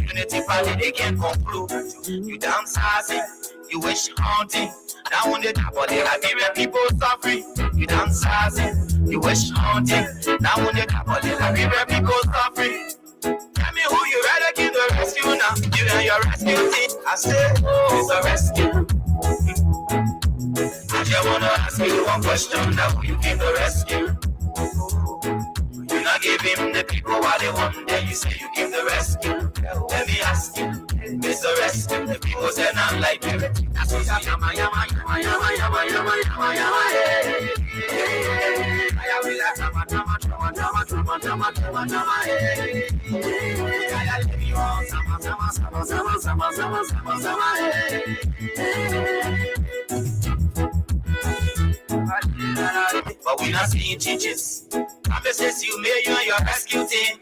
unity party, they can't conclude. You dance sassy, you wish haunting. Now on the top of the Liberian people suffering. You dance sassy, you wish haunting. Now on the top of the Liberian people suffering. Tell me who you rather give the rescue now. You and your rescue team. I say, it's a rescue. I just wanna ask you one question. Now who you give the rescue? You not give him the people what they want. Then you say you give the rescue. Let me ask you, it's a rescue. The people say not like you. That's what I yama yama yama yama yama yama yama yama. I will have tama tama tama tama tama tama tama tama. I leave you on sama sama sama sama sama sama sama sama. But we not seeing changes. Promises you made you and your rescue team.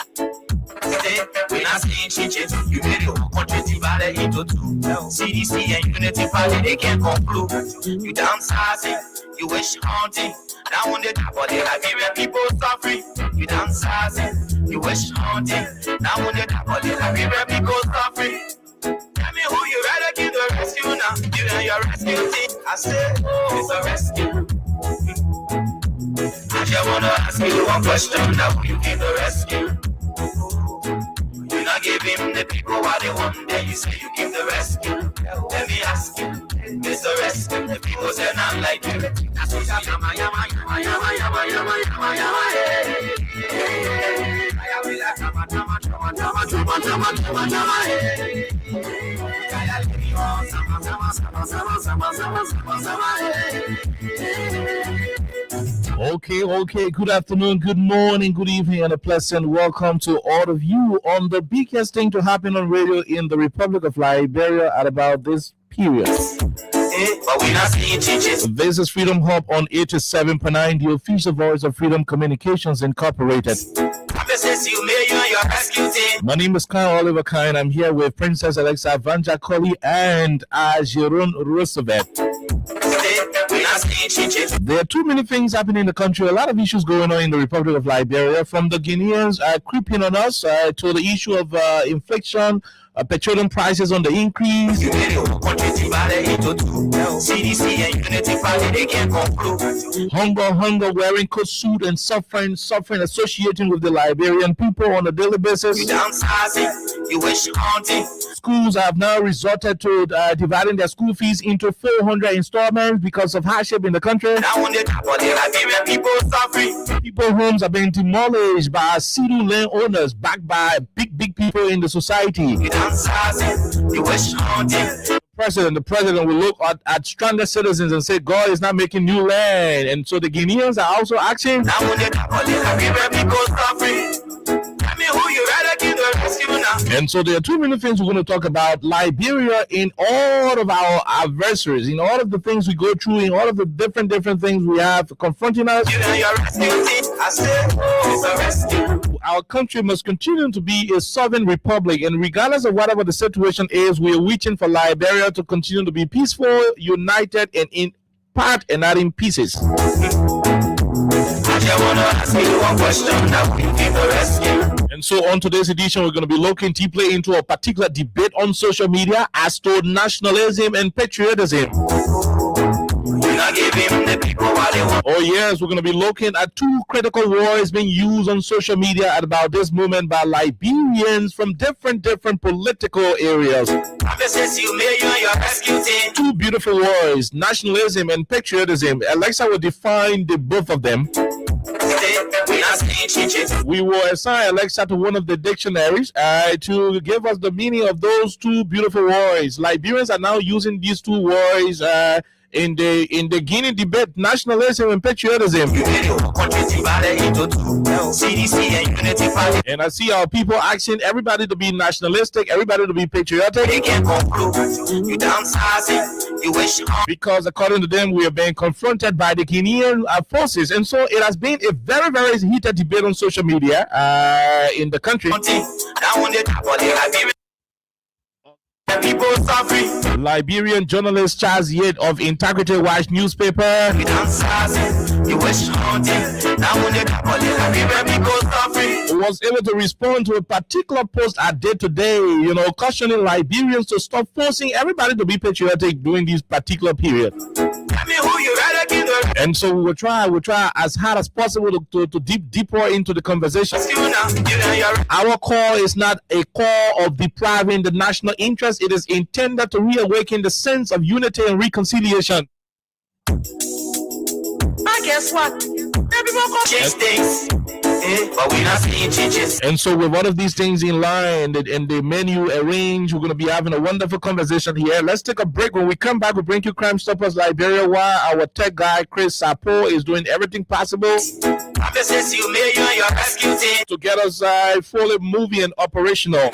Stay, we not seeing changes. You made your whole country divided into two. CDC and Unity Party, they can't conclude. You dance sassy, you wish haunting. Now on the top of the Liberian people suffering. You dance sassy, you wish haunting. Now on the top of the Liberian people suffering. Tell me who you rather give the rescue now. You and your rescue team. I say, it's a rescue. I just wanna ask you one question. Now who you give the rescue? You not give him the people what they want. Then you say you give the rescue. Let me ask you, it's a rescue. The people say not like you. That's what I yama yama yama yama yama yama yama yama. I will have tama tama tama tama tama tama tama tama. Okay. Good afternoon, good morning, good evening, and a pleasant welcome to all of you on the biggest thing to happen on radio in the Republic of Liberia at about this period. But we not seeing changes. This is Freedom Hub on 87.9, the official voice of Freedom Communications Incorporated. Promises you made you and your rescue team. My name is Kyle Oliver Kine. I'm here with Princess Alexa Vanja Colley and Ajerun Roosevelt. There are too many things happening in the country, a lot of issues going on in the Republic of Liberia, from the Guineans creeping on us to the issue of inflation, petroleum prices on the increase. CDC and Unity Party, they can't conclude. Hunger, wearing coat suit and suffering associating with the Liberian people on a daily basis. You dance sassy, you wish haunting. Schools have now resorted to dividing their school fees into 400 installments because of hardship in the country. Now on the top of the Liberian people suffering. People's homes are being demolished by city landowners backed by big people in the society. You dance sassy, you wish haunting. The president will look at stranded citizens and say God is not making new land, and so the Guineans are also asking. Now when the top of the Liberian people suffering, tell me who you rather give the rescue now. And so there are too many things we're going to talk about Liberia in all of our adversaries, in all of the things we go through, in all of the different things we have confronting us. You and your rescue team, I say, it's a rescue. Our country must continue to be a sovereign republic, and regardless of whatever the situation is, we are waiting for Liberia to continue to be peaceful, united, and in part and not in pieces. I just want to ask you one question. Now we give the rescue. And so on today's edition, we're going to be looking deeply into a particular debate on social media as to nationalism and patriotism. Oh yes, we're going to be looking at two critical words being used on social media at about this moment by Liberians from different political areas. Two beautiful words, nationalism and patriotism. Alexa will define the both of them. We will assign Alexa to one of the dictionaries to give us the meaning of those two beautiful words. Liberians are now using these two words in the Guinea debate, nationalism and patriotism. And I see our people asking everybody to be nationalistic, everybody to be patriotic. Because according to them, we are being confronted by the Guinean forces. And so it has been a very, very heated debate on social media in the country. people suffering. Liberian journalist Charles Yate of Integrity Watch newspaper We dance sassy, you wish haunting. Now when you tap on it, Liberian people suffering. was able to respond to a particular post I did today, cautioning Liberians to stop forcing everybody to be patriotic during this particular period. Tell me who you rather kill the And so we'll try as hard as possible to deeper into the conversation. rescue now. You know you're Our call is not a call of depriving the national interest. It is intended to reawaken the sense of unity and reconciliation. and guess what? Everyone go change things. But we not seeing changes. And so with all of these things in line and the menu arranged, we're going to be having a wonderful conversation here. Let's take a break. When we come back, we'll bring you Crime Stoppers Liberia, while our tech guy, Chris Sapo, is doing everything possible I'm just you, me, you and your rescue team. to get us fully moving and operational.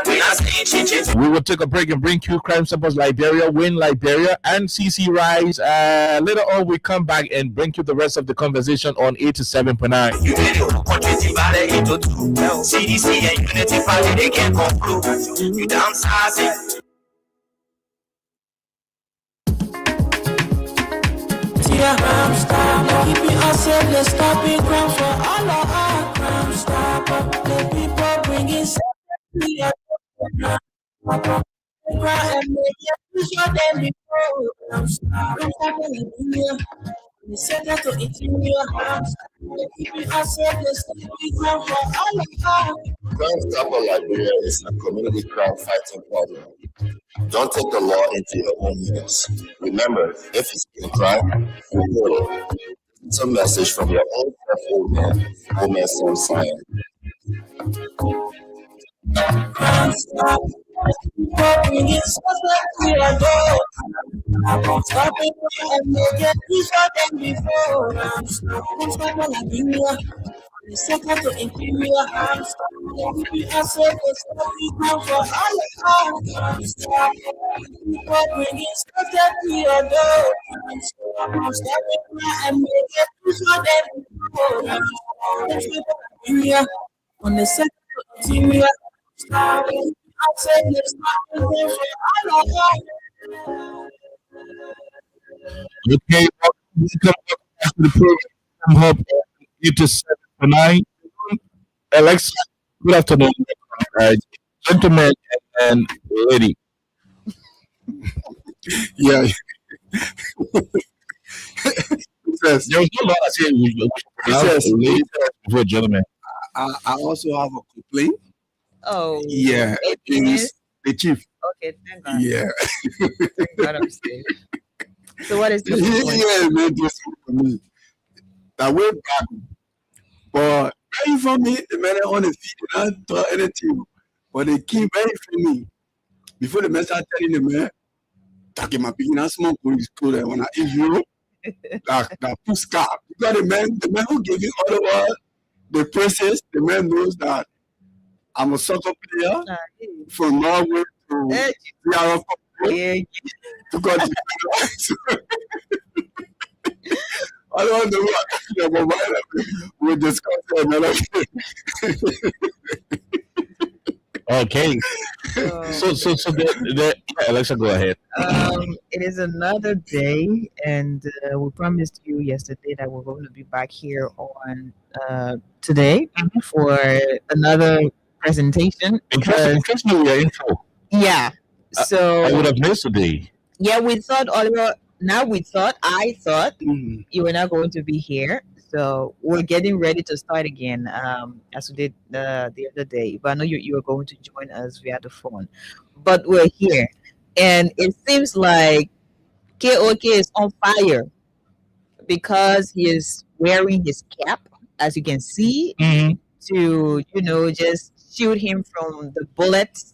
We not seeing changes. We will take a break and bring you Crime Stoppers Liberia, Win Liberia, and CC Rise. Later on, we come back and bring you the rest of the conversation on 87.9. You really want country divided into two. CDC and Unity Party, they can't conclude. You damn sassy. Crime Stopper, keeping us safe, let's stop it. Crime for all of our Crime Stopper, the people bringing safety and crime and make it sure them before. Crime Stopper, Liberia, the center to interior. Crime Stopper, keeping us safe, let's stop it. Crime for all of our. Crime Stopper Liberia is a community crime fighting program. Don't take the law into your own hands. Remember, if you see a crime, report it. It's a message from your own tough old man, Son Science. Crime Stopper, people bringing safety and stop it and make it sure them before. Crime Stopper, Liberia. The second to inferior harms, keeping us safe, let's stop it now for all of us. People bringing started to your door. Stop it now and make it sure them before. On the second to inferior, stop it. I said, let's stop it now for all of us. Okay, welcome back to the program. Hub 87.9. Alexa, good afternoon, gentlemen and lady. Yeah. Says, There was no law that said we says, ladies before gentlemen. I also have a complaint. Oh, Yeah, it it's is? the chief. Okay, thank God. Yeah. Thank God I'm safe. So what is the point? Yeah, man, this for me. I went back, but very for me, the man on the feet did not do anything. But they came very for me. Before the man started telling the man, talking my picking and smoke police code when I in Europe, that put scar. Because the man who gave you all over the process, the man knows that I'm a soccer player from Norway to Eh, Europe yeah, to go to I don't know what we'll discuss another. Okay, so, so the Alexa, go ahead. it is another day, and we promised you yesterday that we're going to be back here on today for another presentation. In case we are info, Yeah. So I would have missed today. yeah, we thought Oliver. Now I thought you were not going to be here. So we're getting ready to start again, as we did the other day. But I know you were going to join us via the phone. But we're here, and it seems like KOK is on fire because he is wearing his cap, as you can see, to just shield him from the bullets.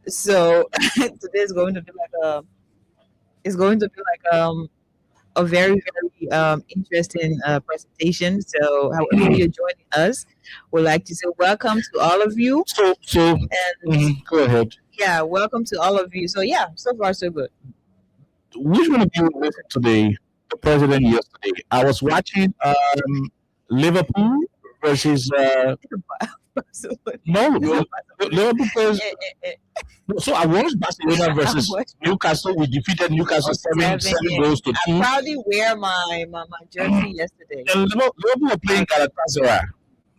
So today is going to be a very very interesting presentation. So however you're joining us, we'd like to say welcome to all of you, So and go ahead. yeah, welcome to all of you. So yeah, so far so good. Which one of you listened to the president yesterday? I was watching Liverpool versus Barcelona. No, Liverpool plays. Eh, eh, eh, So I watched Barcelona I versus watched Newcastle. We defeated Newcastle seven 7, yeah. goals to I 2. proudly wear my jersey yesterday. And Liverpool were playing Galatasaray.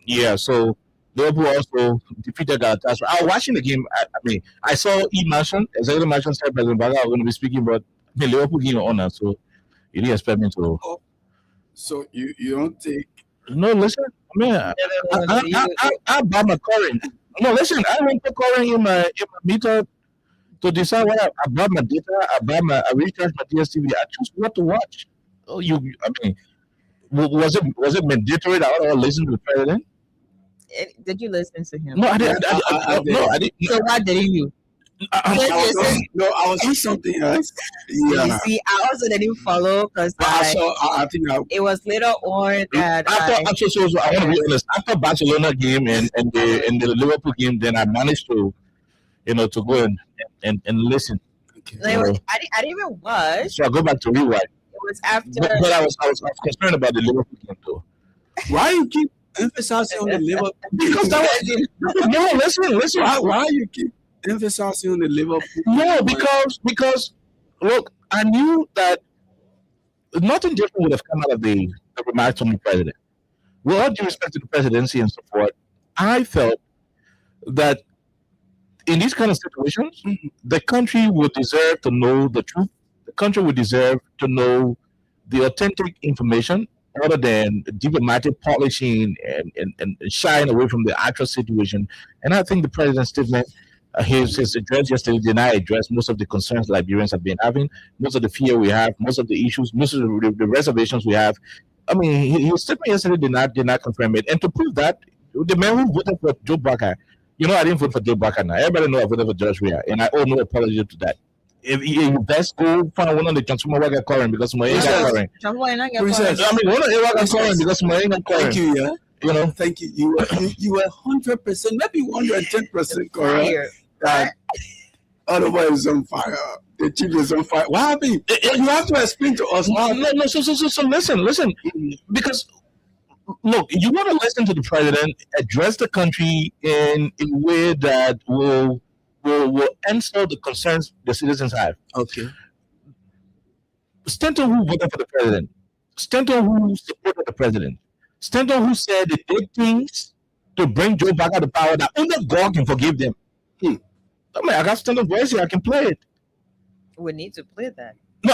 Yeah, so Liverpool also defeated Galatasaray. I was watching the game. I mean, I saw Mansion, Executive Mansion said President Baga was going to be speaking, but the Liverpool game on honor, so you didn't expect me to. So you don't take. No, listen, I mean, I bought my current. No, listen, I went to current in my meter to decide what I bought my data. I recharged my DSTV. I choose what to watch. Oh, I mean, was it mandatory that I listen to the president? Did you listen to him? No, I didn't. No, I didn't. So why didn't you? I was on something else. You Yeah. see, I also didn't follow because I think it was later on that I want to be honest. After Barcelona game and the Liverpool game, then I managed to, to go and listen. I didn't even watch. So I go back to rewind. It was after. But I was concerned about the Liverpool game too. Why you keep emphasizing on the Liverpool? Because that was listen. Why you keep emphasizing on the Liverpool? No, because look, I knew that nothing different would have come out of the remarks from the president. With all due respect to the presidency and support, I felt that in these kind of situations, the country would deserve to know the truth. The country would deserve to know the authentic information other than diplomatic polishing and shying away from the actual situation. And I think the president's statement, his address yesterday did not address most of the concerns Liberians have been having, most of the fear we have, most of the issues, most of the reservations we have. I mean, his statement yesterday did not confirm it. And to prove that, the man who voted for Joe Barker, I didn't vote for Joe Barker now. Everybody knows I voted for Josh Weah, and I owe no apology to that. If you best go find one of the transformer worker current because my ain't got current. I mean, one of the worker current because my ain't got current. Thank you, yeah. Thank you. You were 100%, maybe 110% correct. That otherwise is on fire. The chief is on fire. What happened? You have to explain to us. No. So listen. Because look, you want to listen to the president address the country in a way that will answer the concerns the citizens have. Okay. Stanton, who voted for the president, Stanton, who supported the president, Stanton, who said they did things to bring Joe Barker to power that only God can forgive them. I mean, I got Stanton voice here. I can play it. We need to play that. No,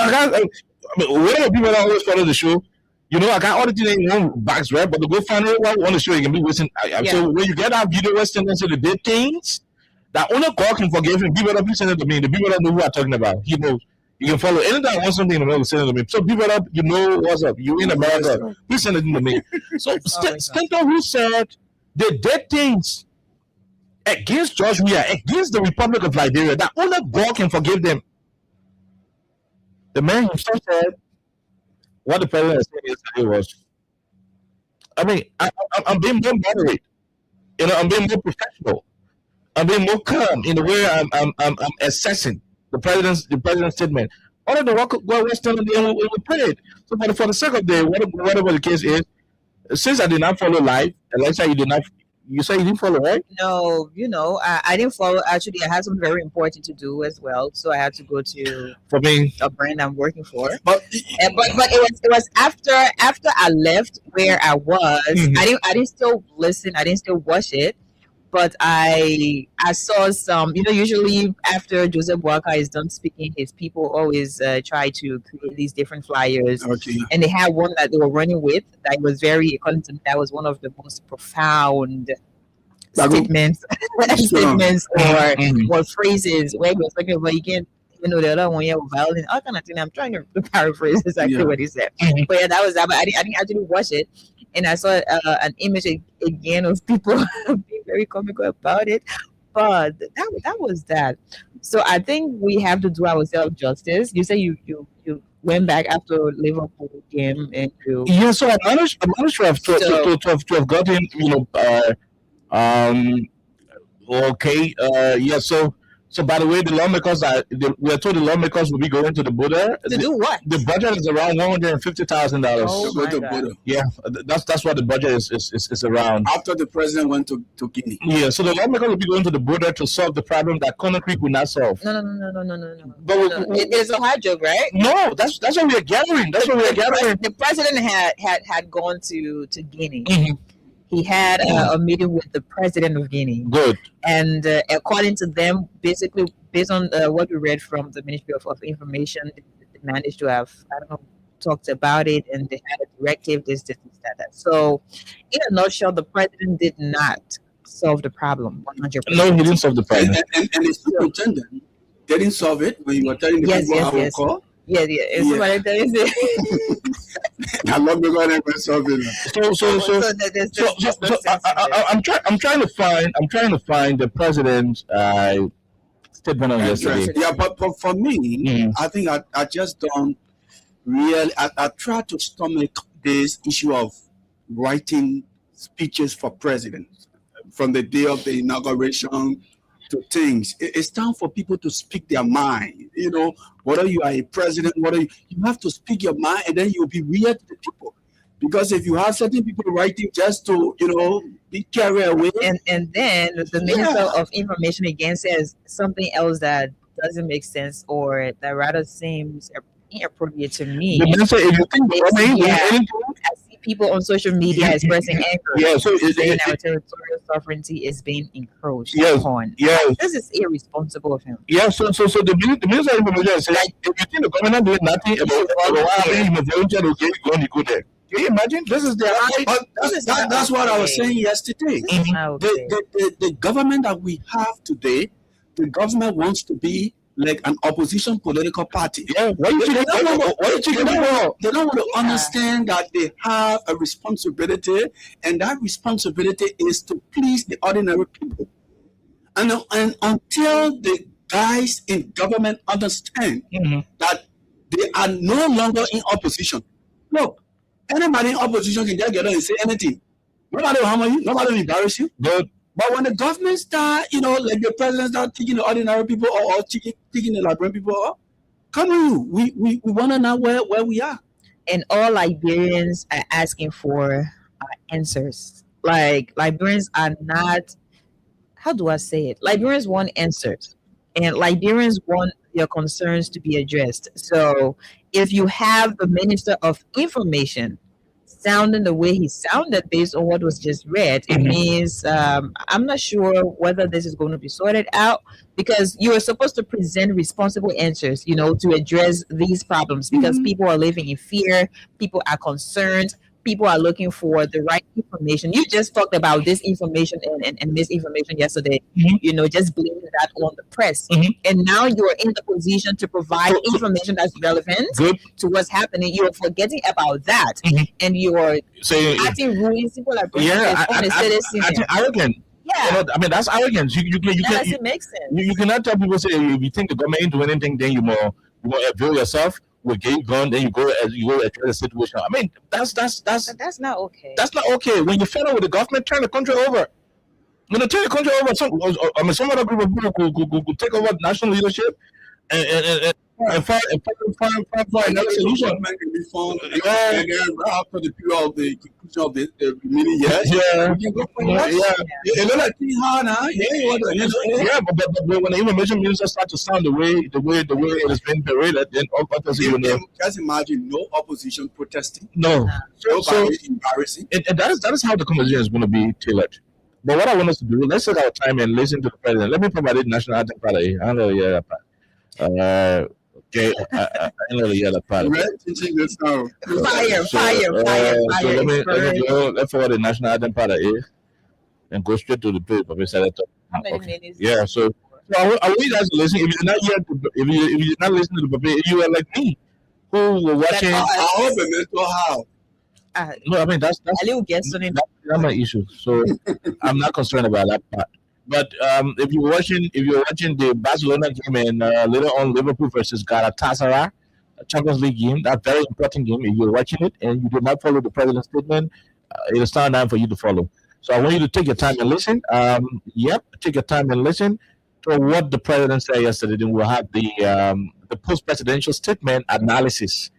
whenever people that always follow the show, I got all the things in one box, right? But to go find it on the show, you can be listening. So when you get that video where Stanton said they did things that only God can forgive him, people that send it to me. The people that know who I'm talking about, he knows. You can follow anytime I want something in the mail, send it to me. So people that what's up. You in America, please send it to me. So Stanton, who said they did things against George Weah, against the Republic of Liberia, that only God can forgive them. The man himself said what the president said yesterday was, I mean, I'm being more moderate. I'm being more professional. I'm being more calm in the way I'm assessing the president's statement. All of the what was telling them we put it. So for the sake of whatever the case is, since I did not follow live, Alexa, you say you didn't follow, right? No, I didn't follow. Actually, I had something very important to do as well, so I had to go to a brand I'm working for. But it was after I left where I was. I didn't still listen. I didn't still watch it. But I saw some, usually after Joseph Boakai is done speaking, his people always try to create these different flyers. Okay. And they had one that they were running with that was according to me, that was one of the most profound statements or phrases where he was talking about, you can't, the other one, violence, all kind of thing. I'm trying to paraphrase exactly what he said. But yeah, that was that. But I didn't actually watch it. And I saw an image again of people being very comical about it. But that was that. So I think we have to do ourselves justice. You say you went back after Liverpool game and you. Yeah, so I managed to have gotten, okay. So So, by the way, the lawmakers we are told the lawmakers will be going to the border. To do what? The budget is around $150,000. Oh, Go my to God. border. Yeah, that's what the budget is around. After the president went to Guinea. Yeah, so the lawmakers will be going to the border to solve the problem that Conner Creek will not solve. No. But It's a hard joke, right? no, that's what we are gathering. That's what we are gathering. The president had gone to Guinea. Mhm. He had a meeting with the president of Guinea, Good. and according to them, basically based on what we read from the Ministry of Information, they managed to have, I don't know, talked about it, and they had a directive, this, that. So, in a nutshell, the president did not solve the problem 100%. No, he didn't solve the problem. And the superintendent didn't solve it when you were telling the Yes, people yes, how yes. to call. Yeah. It's Yeah. somebody that is it. I love the God that solve it. I'm trying to find the president's statement on yesterday. Yeah, but for me, Mhm. I think I just don't really. I try to stomach this issue of writing speeches for presidents from the day of the inauguration to things. It's time for people to speak their mind. You know, whether you are a president, you have to speak your mind, and then you'll be real to the people. Because if you have certain people writing just to, be carried away, And then the Minister of Information again says something else that doesn't make sense or that rather seems inappropriate to me. The minister, if you think the government ain't doing Yeah. anything, I see people on social media expressing anger, yeah, so saying our territorial sovereignty is being encroached Yes. upon. yeah, This is irresponsible of him. yeah. So the minister of information said, if you think the government doing nothing about what happening, you must go there. Can you imagine? This is their right. but that's what I was saying yesterday. This is not okay. The government that we have today, the government wants to be like an opposition political party. Yeah, why you They chicken? don't want Why you chicken? Ball? they don't want to Yeah. understand that they have a responsibility, and that responsibility is to please the ordinary people. And until the guys in government understand that they are no longer in opposition. Look, anybody in opposition can just get on and say anything. Nobody will harm you. Nobody will embarrass you. Good. But when the government start, like the president start taking the ordinary people or taking the Liberian people up, come on, we want to know where we are. And all Liberians are asking for answers. Like, Liberians are not, how do I say it? Liberians want answers, and Liberians want their concerns to be addressed. So if you have the Minister of Information sounding the way he sounded based on what was just read, it means I'm not sure whether this is going to be sorted out, because you are supposed to present responsible answers, to address these problems, because people are living in fear, people are concerned, people are looking for the right information. You just talked about disinformation and misinformation yesterday, just blaming that on the press. And now you're in the position to provide information that's relevant Good. to what's happening. You're forgetting about that. And you're Say, acting rude. People are bringing yeah, this on a citizen. I arrogant. Yeah, That's arrogance. You that can doesn't make sense. you cannot tell people say if you think the government ain't doing anything, then you more avail yourself. Will get you gone, then you go address the situation. I mean, that's not okay. That's not okay. When you fed up with the government, turn the country over. Turn the country over. Some other group of people could take over national leadership and find another solution. Government can be formed, Yeah. and then right after the period of the conclusion of the remaining years, Yeah. we can go for Yeah, election. yeah. You know that thing hard now. Yeah, you want to handle it. Yeah, but when the information minister start to sound the way it has been paraded, then obviously Just imagine no opposition protesting. no. So Nobody embarrassing. and that is how the conversation is going to be tailored. But what I want us to do, let's take our time and listen to the president. Let me provide the national anthem part. I don't know yeah, okay, I don't know yeah, that part. Right? Teaching this now. Fire. So let's forward the national anthem part and go straight to the paper. How many minutes? Yeah, so I want you guys to listen. If you're not here, if you did not listen to the paper, you are like me, who were watching. I hope it makes no how. No, I mean that's A little guess on it. that's my issue. So I'm not concerned about that part. But if you're watching the Barcelona game and later on Liverpool versus Galatasaray, a Champions League game, that very important game. If you're watching it and you did not follow the president's statement, it is time for you to follow. So I want you to take your time and listen. Take your time and listen to what the president said yesterday, then we'll have the post-presidential statement analysis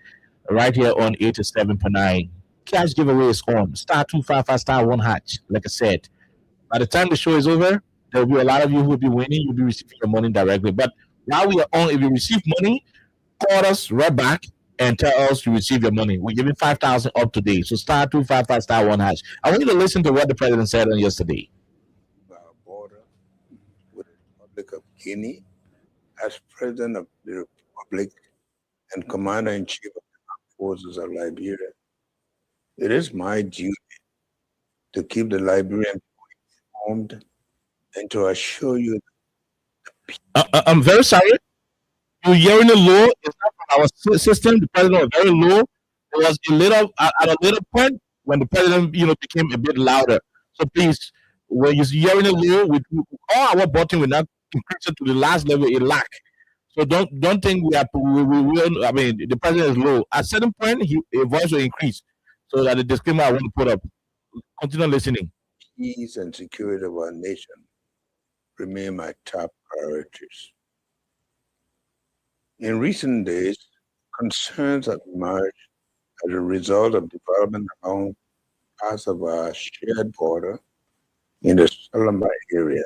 right here on 87.9. Cash giveaway is on. Star 255 star 1 hatch. Like I said, by the time the show is over, there will be a lot of you who will be winning. You'll be receiving your money directly. But while we are on, if you receive money, call us right back and tell us you receive your money. We're giving 5,000 up today. So star 255 star 1 hash. I want you to listen to what the president said on yesterday. Our border with the Republic of Guinea, as president of the Republic and commander in chief of the armed forces of Liberia, it is my duty to keep the Liberian people informed and to assure you. I'm very sorry. You're hearing the low. It's not from our system. The president was very low. It was a little at a little point when the president, became a bit louder. So please, when you're hearing it low, with all our button will not increase it to the last level it lack. So don't think we will. I mean, the president is low. At a certain point, a voice will increase. So that the disclaimer I want to put up. Continue listening. Peace and security of our nation remain my top priorities. In recent days, concerns have emerged as a result of development along parts of our shared border in the Salamba area,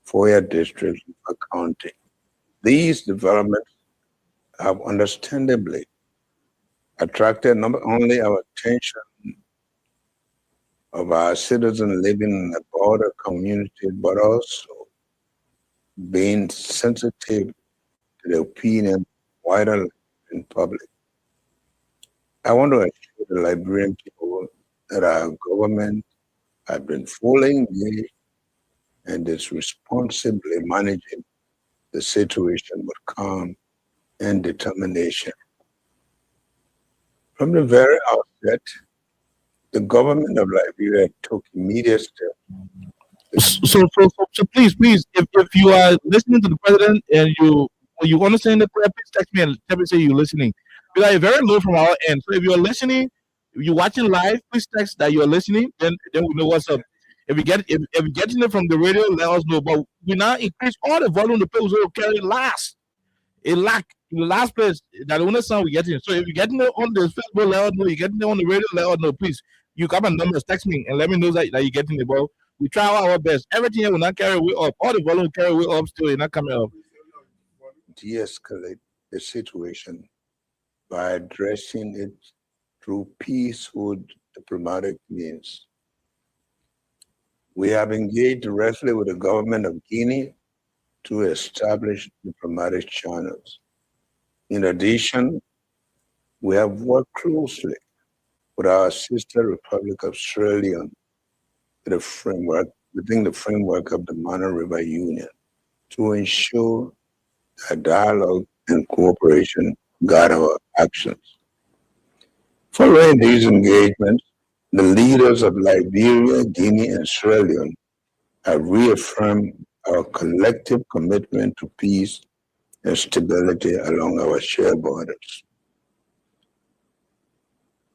Foya district of county. These developments have understandably attracted not only our attention of our citizens living in the border community, but also being sensitive to the opinion of wider in public. I want to assure the Liberian people that our government has been fully engaged and is responsibly managing the situation with calm and determination. From the very outset, the government of Liberia took immediate steps. So please, if you are listening to the president and you understand the prayer, please text me and tell me say you're listening. We are very low from our end. So if you're listening, if you're watching live, please text that you're listening. Then we know what's up. If you're getting it from the radio, let us know. But we now increase all the volume the people will carry last. It lack in the last place that the only sound we getting. So if you're getting it on the Facebook, let us know. You're getting it on the radio, let us know. Please, you got my numbers, text me and let me know that you're getting it. But we try our best. Everything here will not carry way up. All the volume will carry way up still. You're not coming up. De-escalate the situation by addressing it through peaceful diplomatic means. We have engaged directly with the government of Guinea to establish diplomatic channels. In addition, we have worked closely with our sister Republic of Sierra Leone within the framework of the Mana River Union to ensure that dialogue and cooperation guide our actions. Following these engagements, the leaders of Liberia, Guinea, and Sierra Leone have reaffirmed our collective commitment to peace and stability along our shared borders.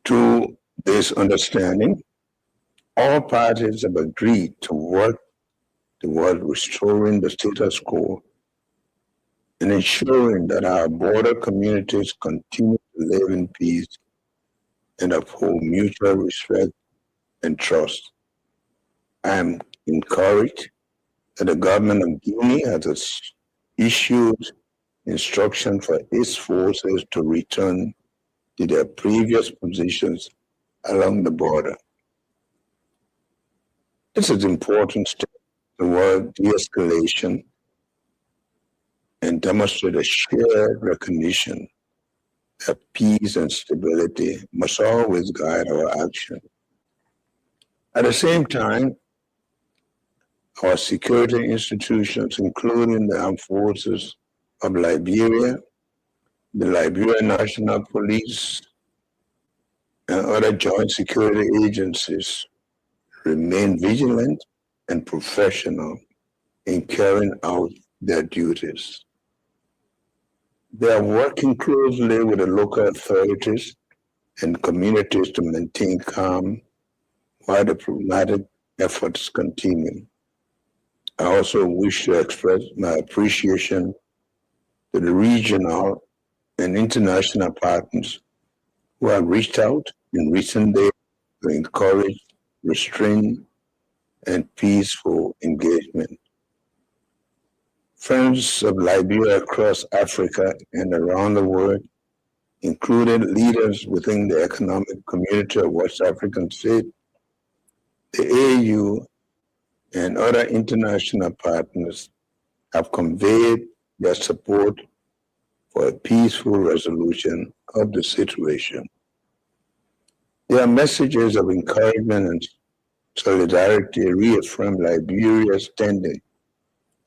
To this understanding, all parties have agreed to work toward restoring the status quo and ensuring that our border communities continue to live in peace and uphold mutual respect and trust. I am encouraged that the government of Guinea has issued instruction for its forces to return to their previous positions along the border. This is an important step toward de-escalation and demonstrate a shared recognition that peace and stability must always guide our action. At the same time, our security institutions, including the armed forces of Liberia, the Liberian National Police, and other joint security agencies, remain vigilant and professional in carrying out their duties. They are working closely with the local authorities and communities to maintain calm while the diplomatic efforts continue. I also wish to express my appreciation to the regional and international partners who have reached out in recent days to encourage, restraint, and peaceful engagement. Friends of Liberia across Africa and around the world, including leaders within the Economic Community of West African States, the AU, and other international partners have conveyed their support for a peaceful resolution of the situation. Their messages of encouragement and solidarity reaffirm Liberia's standing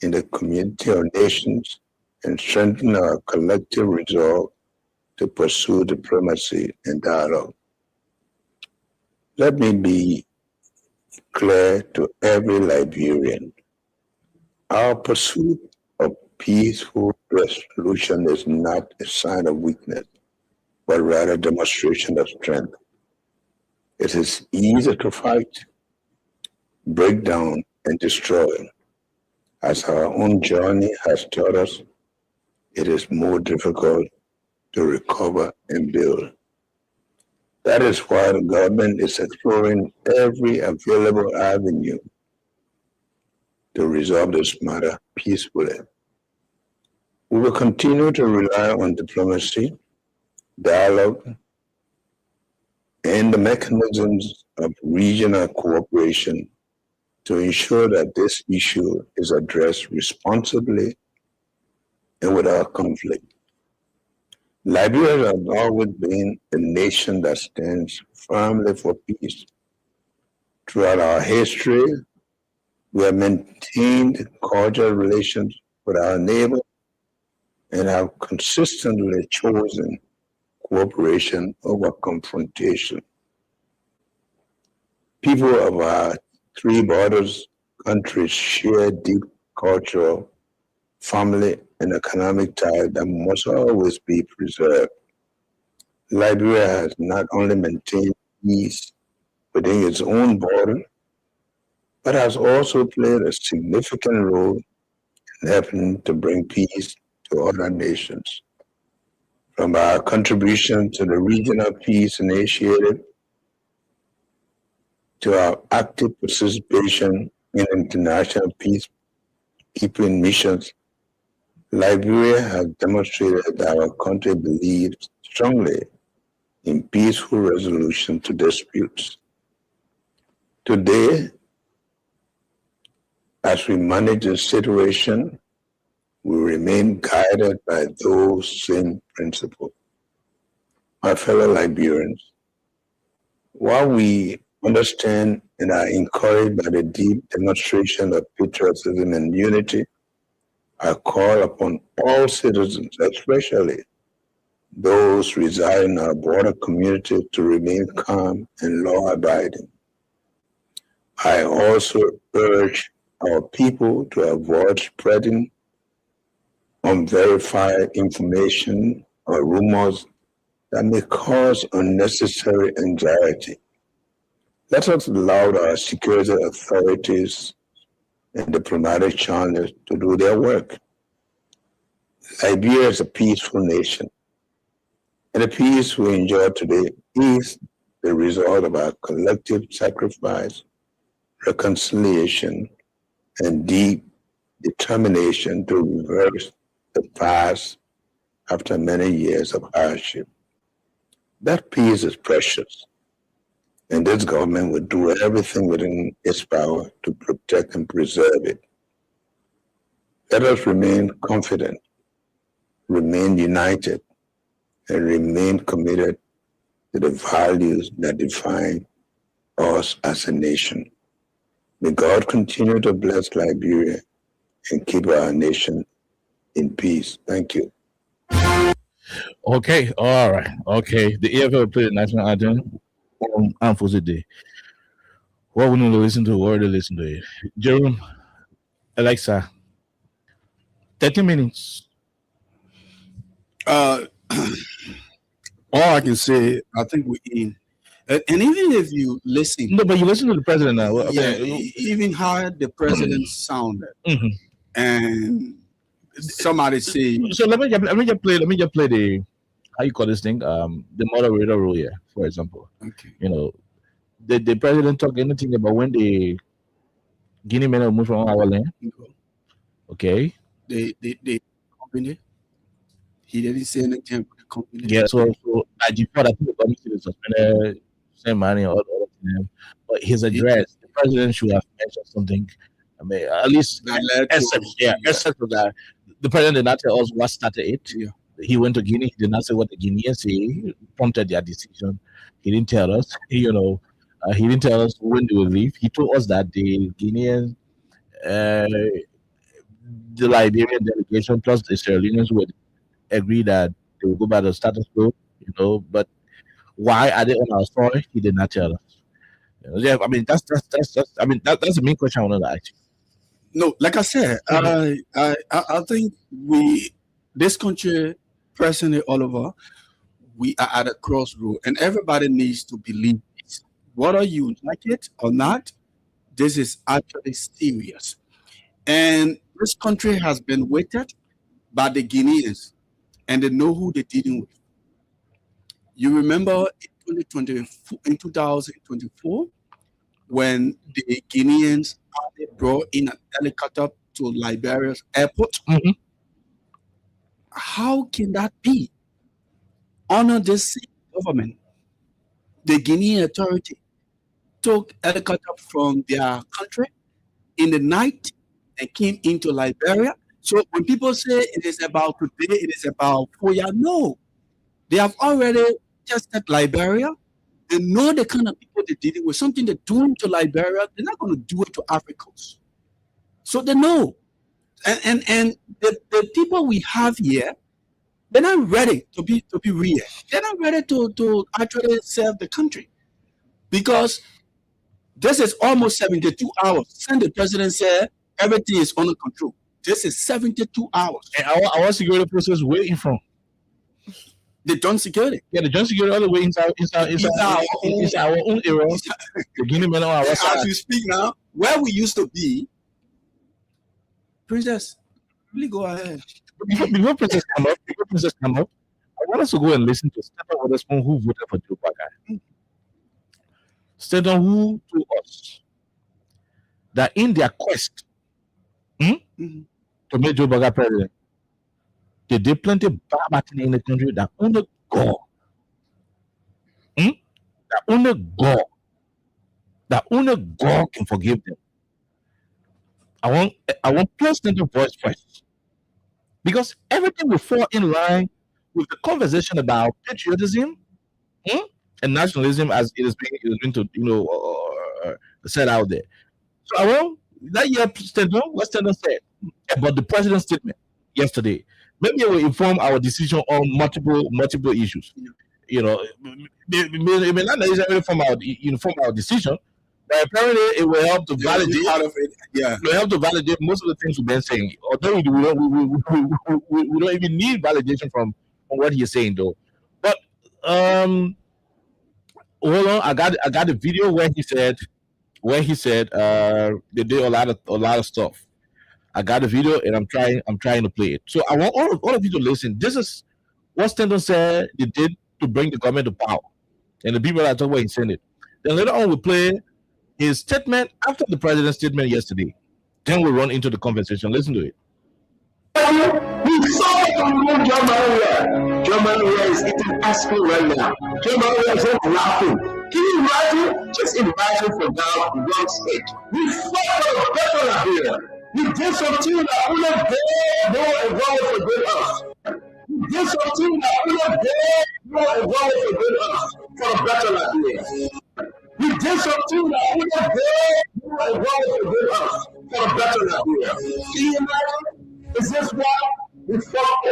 in the community of nations and strengthen our collective resolve to pursue diplomacy and dialogue. Let me be clear to every Liberian. Our pursuit of peaceful resolution is not a sign of weakness, but rather a demonstration of strength. It is easier to fight, break down, and destroy. As our own journey has taught us, it is more difficult to recover and build. That is why the government is exploring every available avenue to resolve this matter peacefully. We will continue to rely on diplomacy, dialogue, and the mechanisms of regional cooperation to ensure that this issue is addressed responsibly and without conflict. Liberia has always been a nation that stands firmly for peace. Throughout our history, we have maintained cordial relations with our neighbors and have consistently chosen cooperation over confrontation. People of our three borders countries share deep cultural, family, and economic ties that must always be preserved. Liberia has not only maintained peace within its own border, but has also played a significant role in helping to bring peace to other nations. From our contribution to the Regional Peace Initiative to our active participation in international peacekeeping missions, Liberia has demonstrated that our country believes strongly in peaceful resolution to disputes. Today, as we manage the situation, we remain guided by those same principles. My fellow Liberians, while we understand and are encouraged by the deep demonstration of patriotism and unity, I call upon all citizens, especially those residing in our border community, to remain calm and law-abiding. I also urge our people to avoid spreading unverified information or rumors that may cause unnecessary anxiety. Let us allow our security authorities and diplomatic channels to do their work. Liberia is a peaceful nation, and the peace we enjoy today is the result of our collective sacrifice, reconciliation, and deep determination to reverse the past after many years of hardship. That peace is precious, and this government will do everything within its power to protect and preserve it. Let us remain confident, remain united, and remain committed to the values that define us as a nation. May God continue to bless Liberia and keep our nation in peace. Thank you. Okay, all right. Okay, the EFL played the national anthem on Anfosi Day. What we need to listen to, where to listen to it. Jerome, Alexa, 30 minutes. All I can say, I think we're in And even if you listen, No, but you listen to the president now. I yeah, mean, even how the president sounded, mhm. and somebody say, So let me just play the how you call this thing the moderator rule here, for example. okay, You know, the president talk anything about when the Guinea men move from our land. Okay. the company, he didn't say anything about the company. Yeah. So by default, I think the committee is suspended, same money or other thing. But his address, the president should have mentioned something. I mean, at least That led to- except for that, the president did not tell us what started it. Yeah. He went to Guinea. He did not say what the Guineans say. He prompted their decision. He didn't tell us. He didn't tell us when they would leave. He told us that the Guineans, the Liberian delegation plus the Sierra Leoneans would agree that they will go by the status quo. But why are they on our soil? He did not tell us. Yeah, I mean that's the main question I wanted to ask you. No, like I said, I think this country, personally, all over, we are at a crossroad, and everybody needs to believe this. Whether you like it or not, this is actually serious. And this country has been weighted by the Guineans, and they know who they're dealing with. You remember in 2024, when the Guineans brought in an helicopter to Liberia's airport? Mhm. How can that be? Under this same government, the Guinean authority took helicopter from their country in the night and came into Liberia. So when people say it is about today, it is about Foya, no. They have already tested Liberia. They know the kind of people they're dealing with. Something they're doing to Liberia, they're not going to do it to Africans. So they know. And the people we have here, they're not ready to be real. They're not ready to actually serve the country. Because this is almost 72 hours. Since the president said everything is under control. This is 72 hours. And our security process waiting from. The John security. Yeah, the joint security all the way inside our own area. The Guinea men on our As side. we speak now, where we used to be, Princess, really go ahead. Before Princess come up, I want us to go and listen to Stanton Witherspoon, who voted for Joe Biden. Stanton, who told us that in their quest Mhm. to make Joe Biden president, they did plenty of bad in the country that only God, that only God can forgive them. I want President voice first, because everything will fall in line with the conversation about patriotism and nationalism as it is being said out there. So I want that year what Stanton said about the president's statement yesterday. Maybe it will inform our decision on multiple issues. It may not necessarily inform our decision, but apparently it will help to validate. Out of it, yeah. It will help to validate most of the things we've been saying. Although we don't even need validation from what he's saying, though. But hold on, I got the video where he said they did a lot of stuff. I got the video and I'm trying to play it. So I want all of you to listen. This is what Stanton said they did to bring the government to power, and the people that talk about he sent it. Then later on we'll play his statement after the president's statement yesterday. Then we'll run into the conversation. Listen to it. We saw it on John Maria. John Maria is eating ice cream right now. John Maria is not laughing. Can you imagine? Just imagine for now one state. We fought for a better here. We did something that we don't know and wrong for good us. We did something that we don't know and wrong for good us for a better Liberia. We did something that we don't know and wrong for good us for a better Liberia. Can you imagine? Is this why we fought?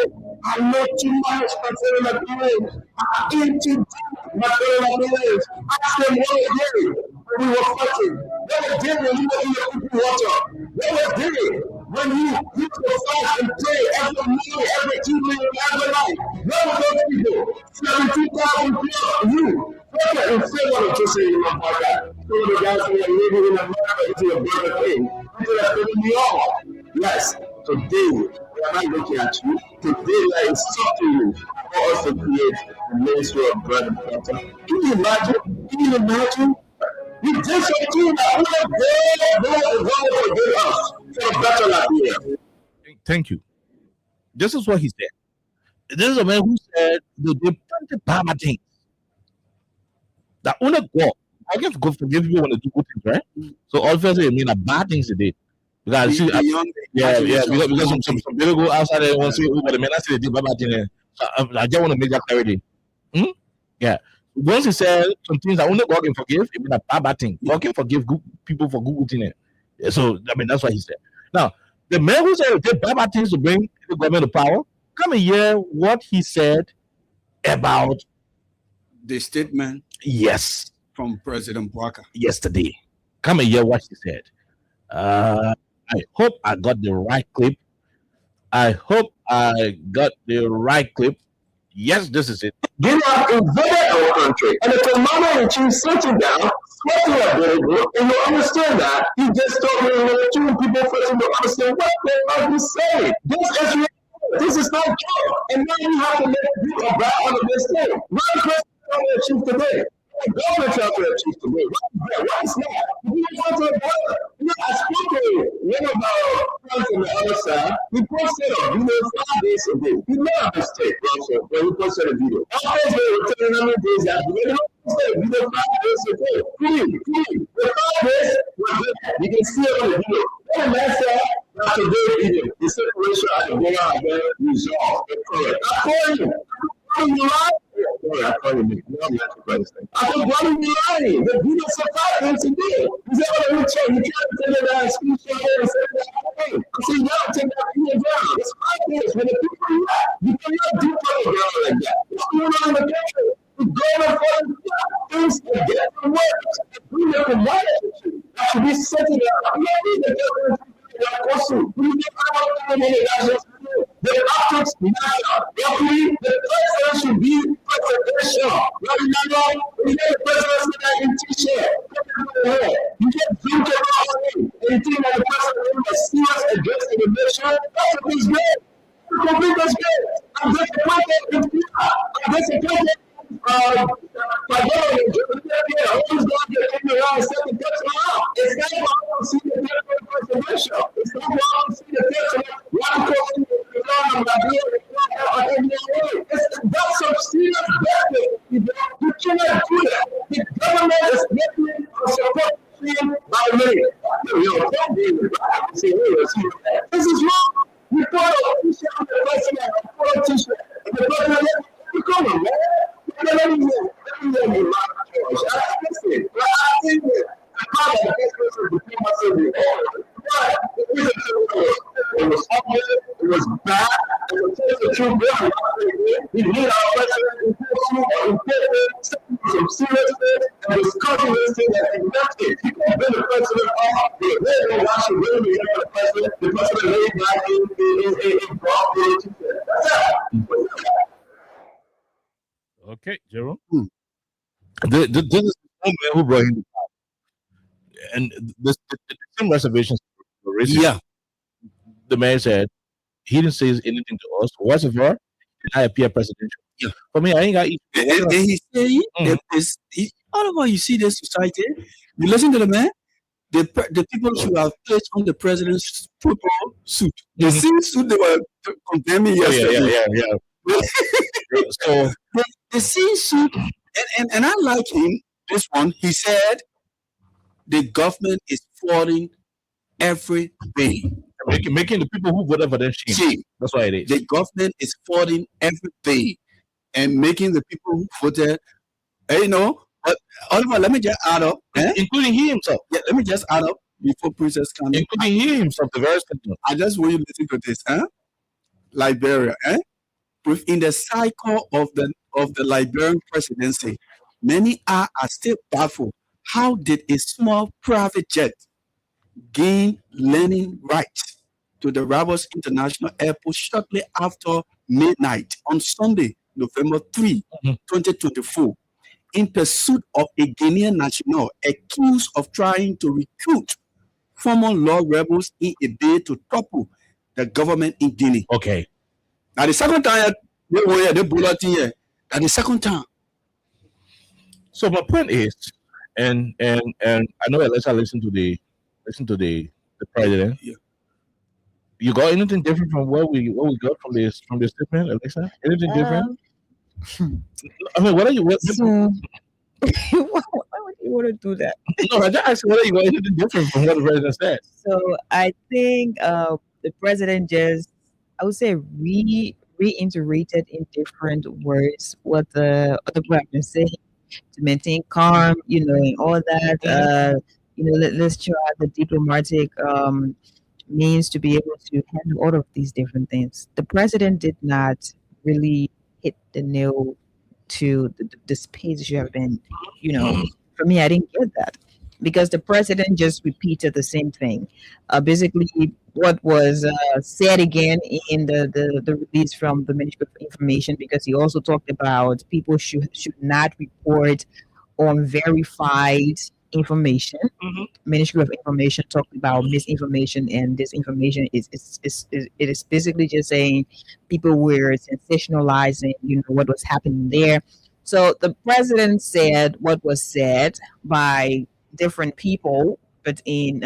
I know too much material Liberians. I eat too deep material Liberians. Ask them what they did when we were fighting. What they did when you were in the open water. What they did when you used to fast and pray every morning, every evening, every night. What were those people? 72,000 plus you. in favor of Jose Mapaka. Some of the guys who are living in America into a better thing. People are living in New York. Yes, today we are not looking at you. Today I instruct you for us to create the ministry of bread and water. Can you imagine? Can you imagine? We did something that would have forgive us for a better Liberia. Thank you. This is what he said. This is a man who said that they planted bad things. That only God, I guess God forgive people when they do good things, right? So obviously, I mean, bad things they did. Because because some people go outside and want to say, oh, but the man I say they did bad things. I just want to make that clarity. Yeah. Once he said some things that only God can forgive, it means a bad thing. God can forgive good people for good things. So I mean, that's what he said. Now, the man who said they bad things to bring the government to power, come and hear what he said about The statement yes from President Bwaka. yesterday. Come and hear what he said. I hope I got the right clip. Yes, this is it. You have invaded our country, and the commander-in-chief sitting down, sweating a bit, and you understand that he just talking to two people first to understand what they are you saying. This is not true, and now you have to make you a bad on this thing. Why is commander-in-chief today? Government commander-in-chief today. Why is that? We want to brother. I spoke to one of our friends on the other side. He posted a video 5 days ago. He made a mistake, also, when he posted a video. Always they were telling how many days after. He posted a video 5 days ago. Clean. The 5 days were good. You can see it on the video. And that's not today's video. The separation of the border has been resolved. I call you. You lying? Sorry, I call you me. No, I'm not your thing. I said, why are you lying? The video survived him today. He said, oh, let me check. You can't take it down, screenshot it, and say that. I said, no, take that video down. It's 5 days. When the people lie, you cannot do propaganda like that. What's going on in the country? The government things to get to work. We make a life with you. That should be setting up. I'm not even the government. The optics matter. The president should be presidential. Right now, we get the president in t-shirt. You get drink around anything that the president is serious against the nation. That's what he's good. That's good. I'm disappointed. I'm disappointed. It's not going to see the presidential. It's not going to see the president. That's some serious business. You cannot do that. The government is making a support by me. This is wrong. We put a t-shirt on the president, a t-shirt, and the president, come on, man. Let me hear you. Listen, I think that I'm not the best person to put myself in order. But it was ugly, it was bad, it was true good. We need our president to some seriousness and discussing this thing that he left it. He could have been the president of the very Washington, really the president laid back in Broadway. That's it. Okay, Jerome. This is the man who brought him to power. And the same reservations were raised. Yeah. The man said he didn't say anything to us. Whatever, I appear presidential. Yeah. For me, I ain't got And he said, all over you see this society, you listen to the man, the people should have placed on the president's football suit. The same suit they were condemning yesterday. Yeah. So the same suit, and I like him. This one, he said, the government is falling every day, making the people who voted for them shame. That's why it is. The government is falling every day, and making the people who voted, But Oliver, let me just add up, including he himself. Yeah, let me just add up before Princess comes. Including he himself, the very sentence. I just want you to listen to this, Liberia, within the cycle of the Liberian presidency, many are still baffled. How did a small private jet gain landing rights to the Rabos International Airport shortly after midnight on Sunday, November 3, 2024? in pursuit of a Ghanaian national accused of trying to recruit former law rebels in a bid to topple the government in Guinea. Okay. Now the second time they were here, they bulletin here. And the second time. So my point is, and I know Alexa listened to the president. Yeah. You got anything different from what we got from the statement, Alexa? Anything different? I mean, what are you? So, why would you want to do that? No, I just asked whether you got anything different from what the president said. So I think the president just, I would say, reiterated in different words what the other president said to maintain calm, and all that. Let's try the diplomatic means to be able to handle all of these different things. The president did not really hit the nail to the space it should have been. For me, I didn't get that because the president just repeated the same thing. Basically, what was said again in the release from the Ministry of Information, because he also talked about people should not report on verified information. Ministry of Information talked about misinformation and disinformation. It is basically just saying people were sensationalizing, what was happening there. So the president said what was said by different people, but in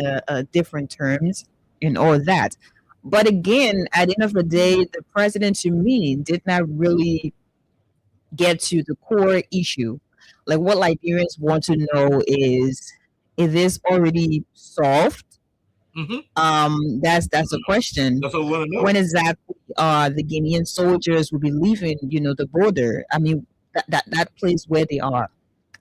different terms and all that. But again, at the end of the day, the president, to me, did not really get to the core issue. Like, what Liberians want to know is this already solved? That's a question. That's what we want to know. When exactly the Guinean soldiers will be leaving, the border? I mean, that place where they are.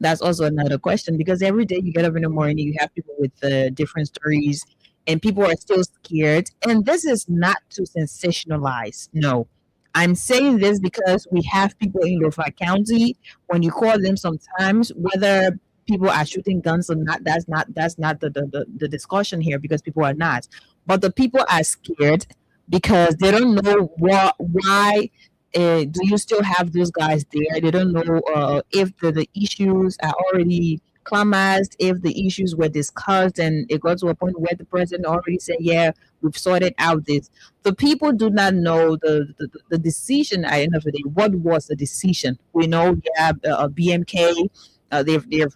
That's also another question, because every day you get up in the morning, you have people with different stories, and people are still scared. And this is not to sensationalize. No, I'm saying this because we have people in Lofa County. When you call them, sometimes whether people are shooting guns or not, that's not the discussion here, because people are not. But the people are scared because they don't know why. Do you still have those guys there? They don't know if the issues are already climaxed, if the issues were discussed, and it got to a point where the president already said, yeah, we've sorted out this. The people do not know the decision at the end of the day. What was the decision? We know, yeah, BMK, they've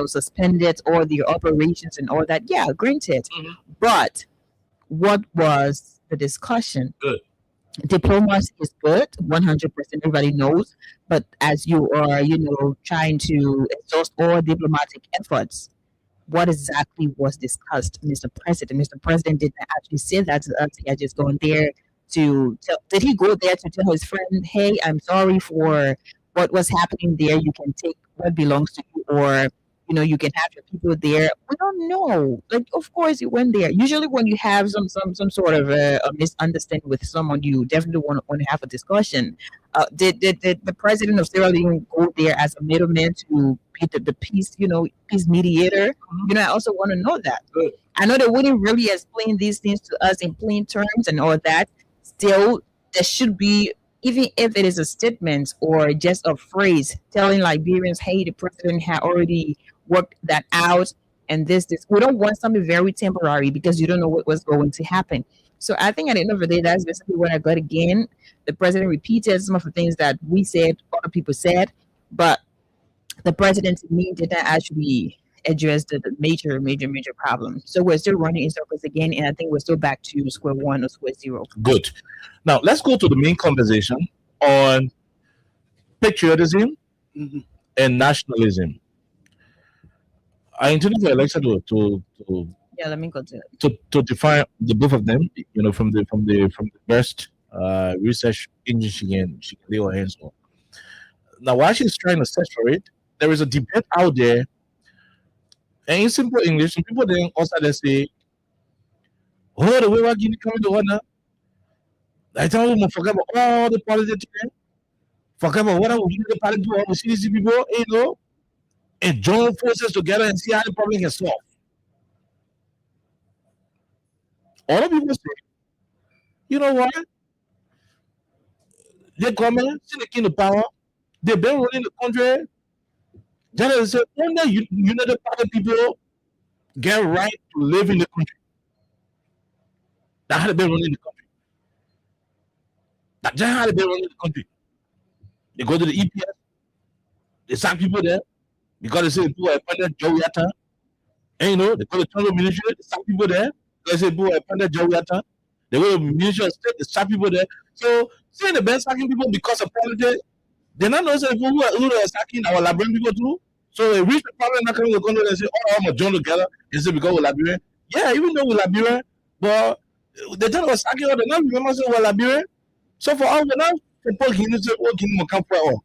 suspended all their operations and all that. Yeah, granted. But what was the discussion? Good. Diplomacy is good, 100%. Everybody knows. But as you are, trying to exhaust all diplomatic efforts, what exactly was discussed, Mr. President? Mr. President did not actually say that to us. He had just gone there to tell. Did he go there to tell his friend, "Hey, I'm sorry for what was happening there. You can take what belongs to you," or you can have your people there? We don't know. Like, of course, he went there. Usually, when you have some sort of a misunderstanding with someone, you definitely want to have a discussion. Did the president of Sierra Leone go there as a middleman to be the peace, peace mediator? I also want to know that. Good. I know they wouldn't really explain these things to us in plain terms and all that. Still, there should be, even if it is a statement or just a phrase telling Liberians, hey, the president had already worked that out, and this. We don't want something very temporary, because you don't know what was going to happen. So I think at the end of the day, that's basically what I got again. The president repeated some of the things that we said, other people said, but the president, to me, did not actually address the major problem. So we're still running in circles again, and I think we're still back to square one or square zero. Good. Now let's go to the main conversation on patriotism and nationalism. I intended for Alexa to Let me go to to define the both of them, from the best research engine she can lay her hands on. Now, while she's trying to search for it, there is a debate out there, and in simple English, some people then also they say, "Oh, the way we're getting coming to one now." I tell them, forget about all the politics, forget about what we do the politics, all the CDC people, and join forces together and see how the problem gets solved. All the people say, you know what? They come in, see the king of power. They've been running the country That is only United Party people get right to live in the country. That had been running the country. That had been running the country. They go to the EPS, they sack people there because they say people are appointed Joe Yatta. And you know, they go to the Trump ministry, they sack people there because they say people are appointed Joe Yatta. They go to the Ministry of State, they sack people there. So, saying the best sacking people because of politics, they're not those people who are sacking our Liberian people too. So they reach the problem, not coming to the country and say, oh, I'm a join together. They say, because we're Liberian. Yeah, even though we're Liberian, but they tell us sacking all the time, remember saying we're Liberian. So for all, we're not supposed to say, oh, Guinea will come for all.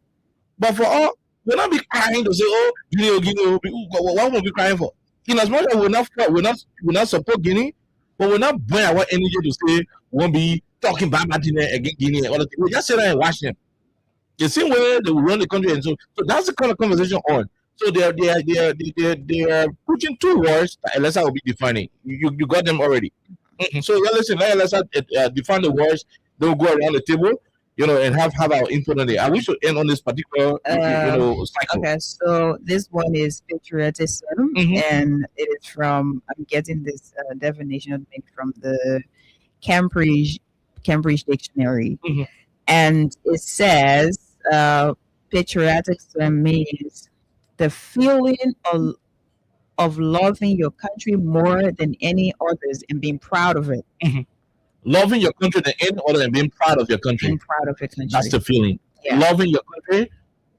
But for all, we're not be crying to say, oh, Guinea, what will we be crying for? In as much as we're not support Guinea, but we're not burning our energy to say we won't be talking bad against Guinea and all the things. We just sit there and watch them. The same way they will run the country, and so that's the kind of conversation on. So they are pushing two words that Elisa will be defining. You got them already. So listen, let Elisa define the words. They'll go around the table, you know, and have our input on it. I wish to end on this particular, cycle. Okay, so this one is patriotism, and it is from, I'm getting this definition from the Cambridge Dictionary, and it says patriotism means the feeling of loving your country more than any others and being proud of it. Loving your country than any other and being proud of your country. Being proud of your country. That's the feeling. Yeah. Loving your country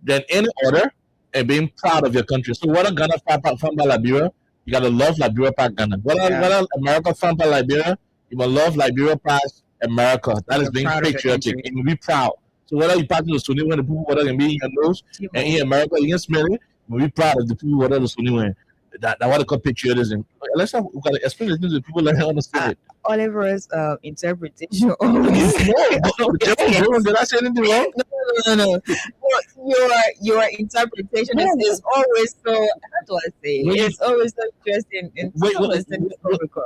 than any other and being proud of your country. So whether Ghana found by Liberia, you gotta love Liberia past Ghana. Whether America found by Liberia, you must love Liberia past America. That is being patriotic and you be proud. So whether you pass the Sunni when the people whether can be in your nose and in America you can smell it, you be proud of the people whether the Sunni when. That what they call patriotism. Let's have we gotta explain it to the people that understand it. Oliver's interpretation. Did I say anything wrong? No. Your interpretation is always so. How do I say? It's always so interesting.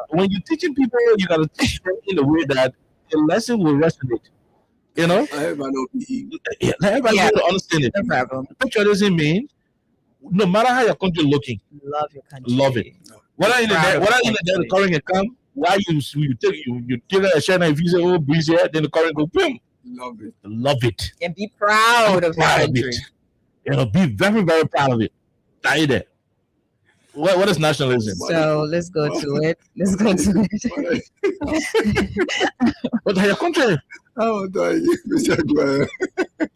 When you're teaching people, you gotta teach them in a way that the lesson will resonate. You know, Everybody will understand it. No problem. Patriotism means no matter how your country looking, love your country. Love it. Whether in the current come, why you take a shine and if you say, oh, breeze here, then the current go, boom. Love it. And be proud of your country. You know, be very, very proud of it. Are there? What is nationalism? So let's go to it. What your country? Oh,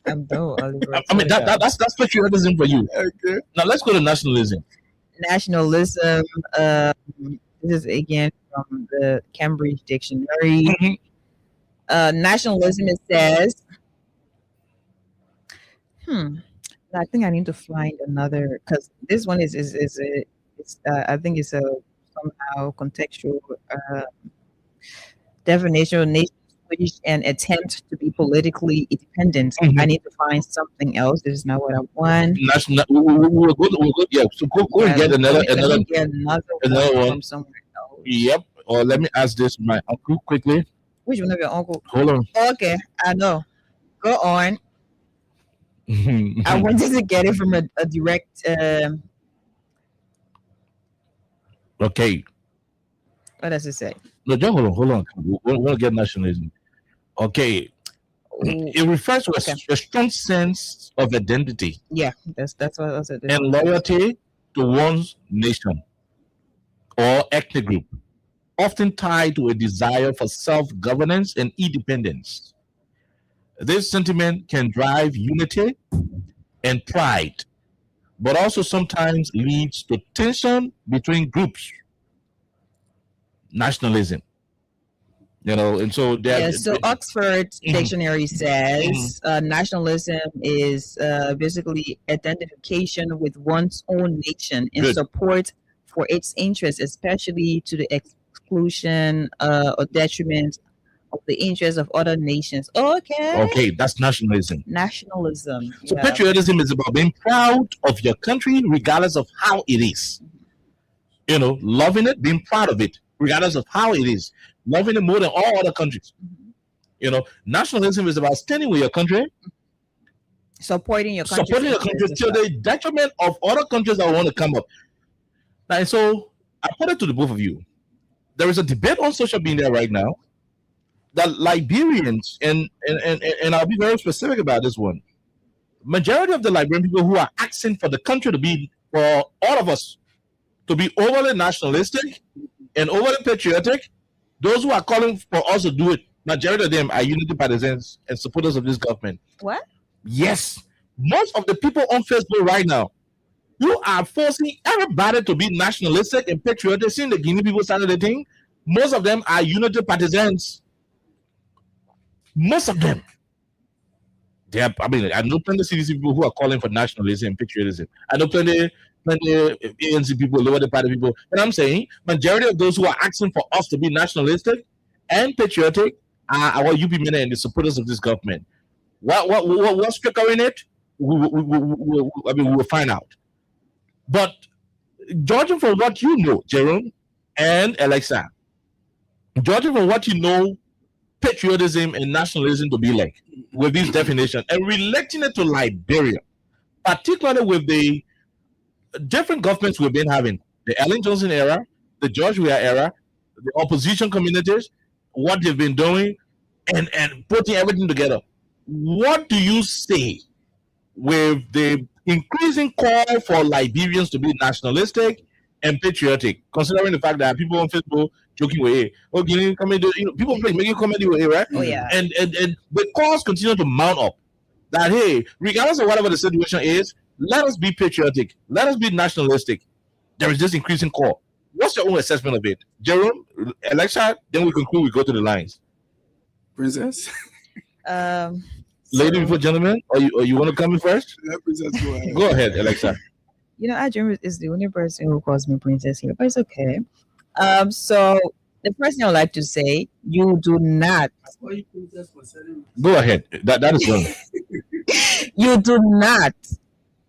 I'm done, Oliver. I mean, that's patriotism for you. Okay. Now let's go to nationalism. Nationalism. This is again from the Cambridge Dictionary. Nationalism, it says. I think I need to find another because this one is I think it's a somehow contextual definition of nation switch and attempt to be politically independent. I need to find something else. This is not what I want. We'll go. Yeah, so go and get another one from somewhere else. Yep. Or let me ask this my uncle quickly. Which one of your uncle? Hold on. Okay, I know. Go on. I wanted to get it from a direct. Okay. What does it say? No, just hold on. We'll get nationalism. Okay. It refers to a strong sense of identity. Yeah, that's what I said. And loyalty to one's nation or ethnic group, often tied to a desire for self-governance and independence. This sentiment can drive unity and pride, but also sometimes leads to tension between groups. Nationalism, you know, and so that. So Oxford Dictionary says nationalism is basically identification with one's own nation in support for its interests, especially to the exclusion or detriment of the interests of other nations. Okay, that's nationalism. So patriotism is about being proud of your country regardless of how it is. You know, loving it, being proud of it regardless of how it is, loving it more than all other countries. You know, nationalism is about standing with your country Supporting your country. Supporting your country to the detriment of other countries that want to come up. And so I put it to the both of you. There is a debate on social media right now that Liberians, and I'll be very specific about this one. Majority of the Liberian people who are asking for the country to be, for all of us, to be overly nationalistic and overly patriotic, those who are calling for us to do it, majority of them are unity partisans and supporters of this government. What? Yes. Most of the people on Facebook right now, you are forcing everybody to be nationalistic and patriotic. Seeing the Guinea people started the thing, most of them are unity partisans. Most of them. I know plenty of CDC people who are calling for nationalism and patriotism. I know plenty ANC people, lower the party people. But I'm saying, majority of those who are asking for us to be nationalistic and patriotic are our UP men and the supporters of this government. What's triggering it? We will find out. But judging from what you know, Jerome and Alexa, judging from what you know, patriotism and nationalism to be like with this definition, and relating it to Liberia, particularly with the different governments we've been having, the Ellen Johnson era, the George Weah era, the opposition communities, what they've been doing, and putting everything together. What do you say with the increasing call for Liberians to be nationalistic and patriotic, considering the fact that people on Facebook joking with, people making comedy with it, right? Oh yeah. And the calls continue to mount up that, hey, regardless of whatever the situation is, let us be patriotic, let us be nationalistic. There is this increasing call. What's your own assessment of it? Jerome, Alexa, then we conclude, we go to the lines. Princess? Lady before gentlemen, or you want to come in first? Yeah, Princess, go ahead. Go ahead, Alexa. You know, Ajim is the only person who calls me princess here, but it's okay. So the first thing I would like to say, you do not. Go ahead. That is wrong. You do not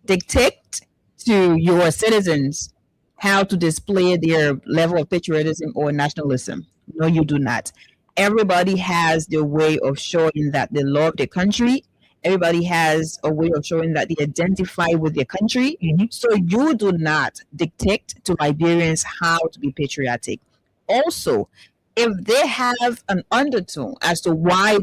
dictate to your citizens how to display their level of patriotism or nationalism. No, you do not. Everybody has their way of showing that they love their country. Everybody has a way of showing that they identify with their country. Mm-hmm. So you do not dictate to Liberians how to be patriotic. Also, if they have an undertone as to why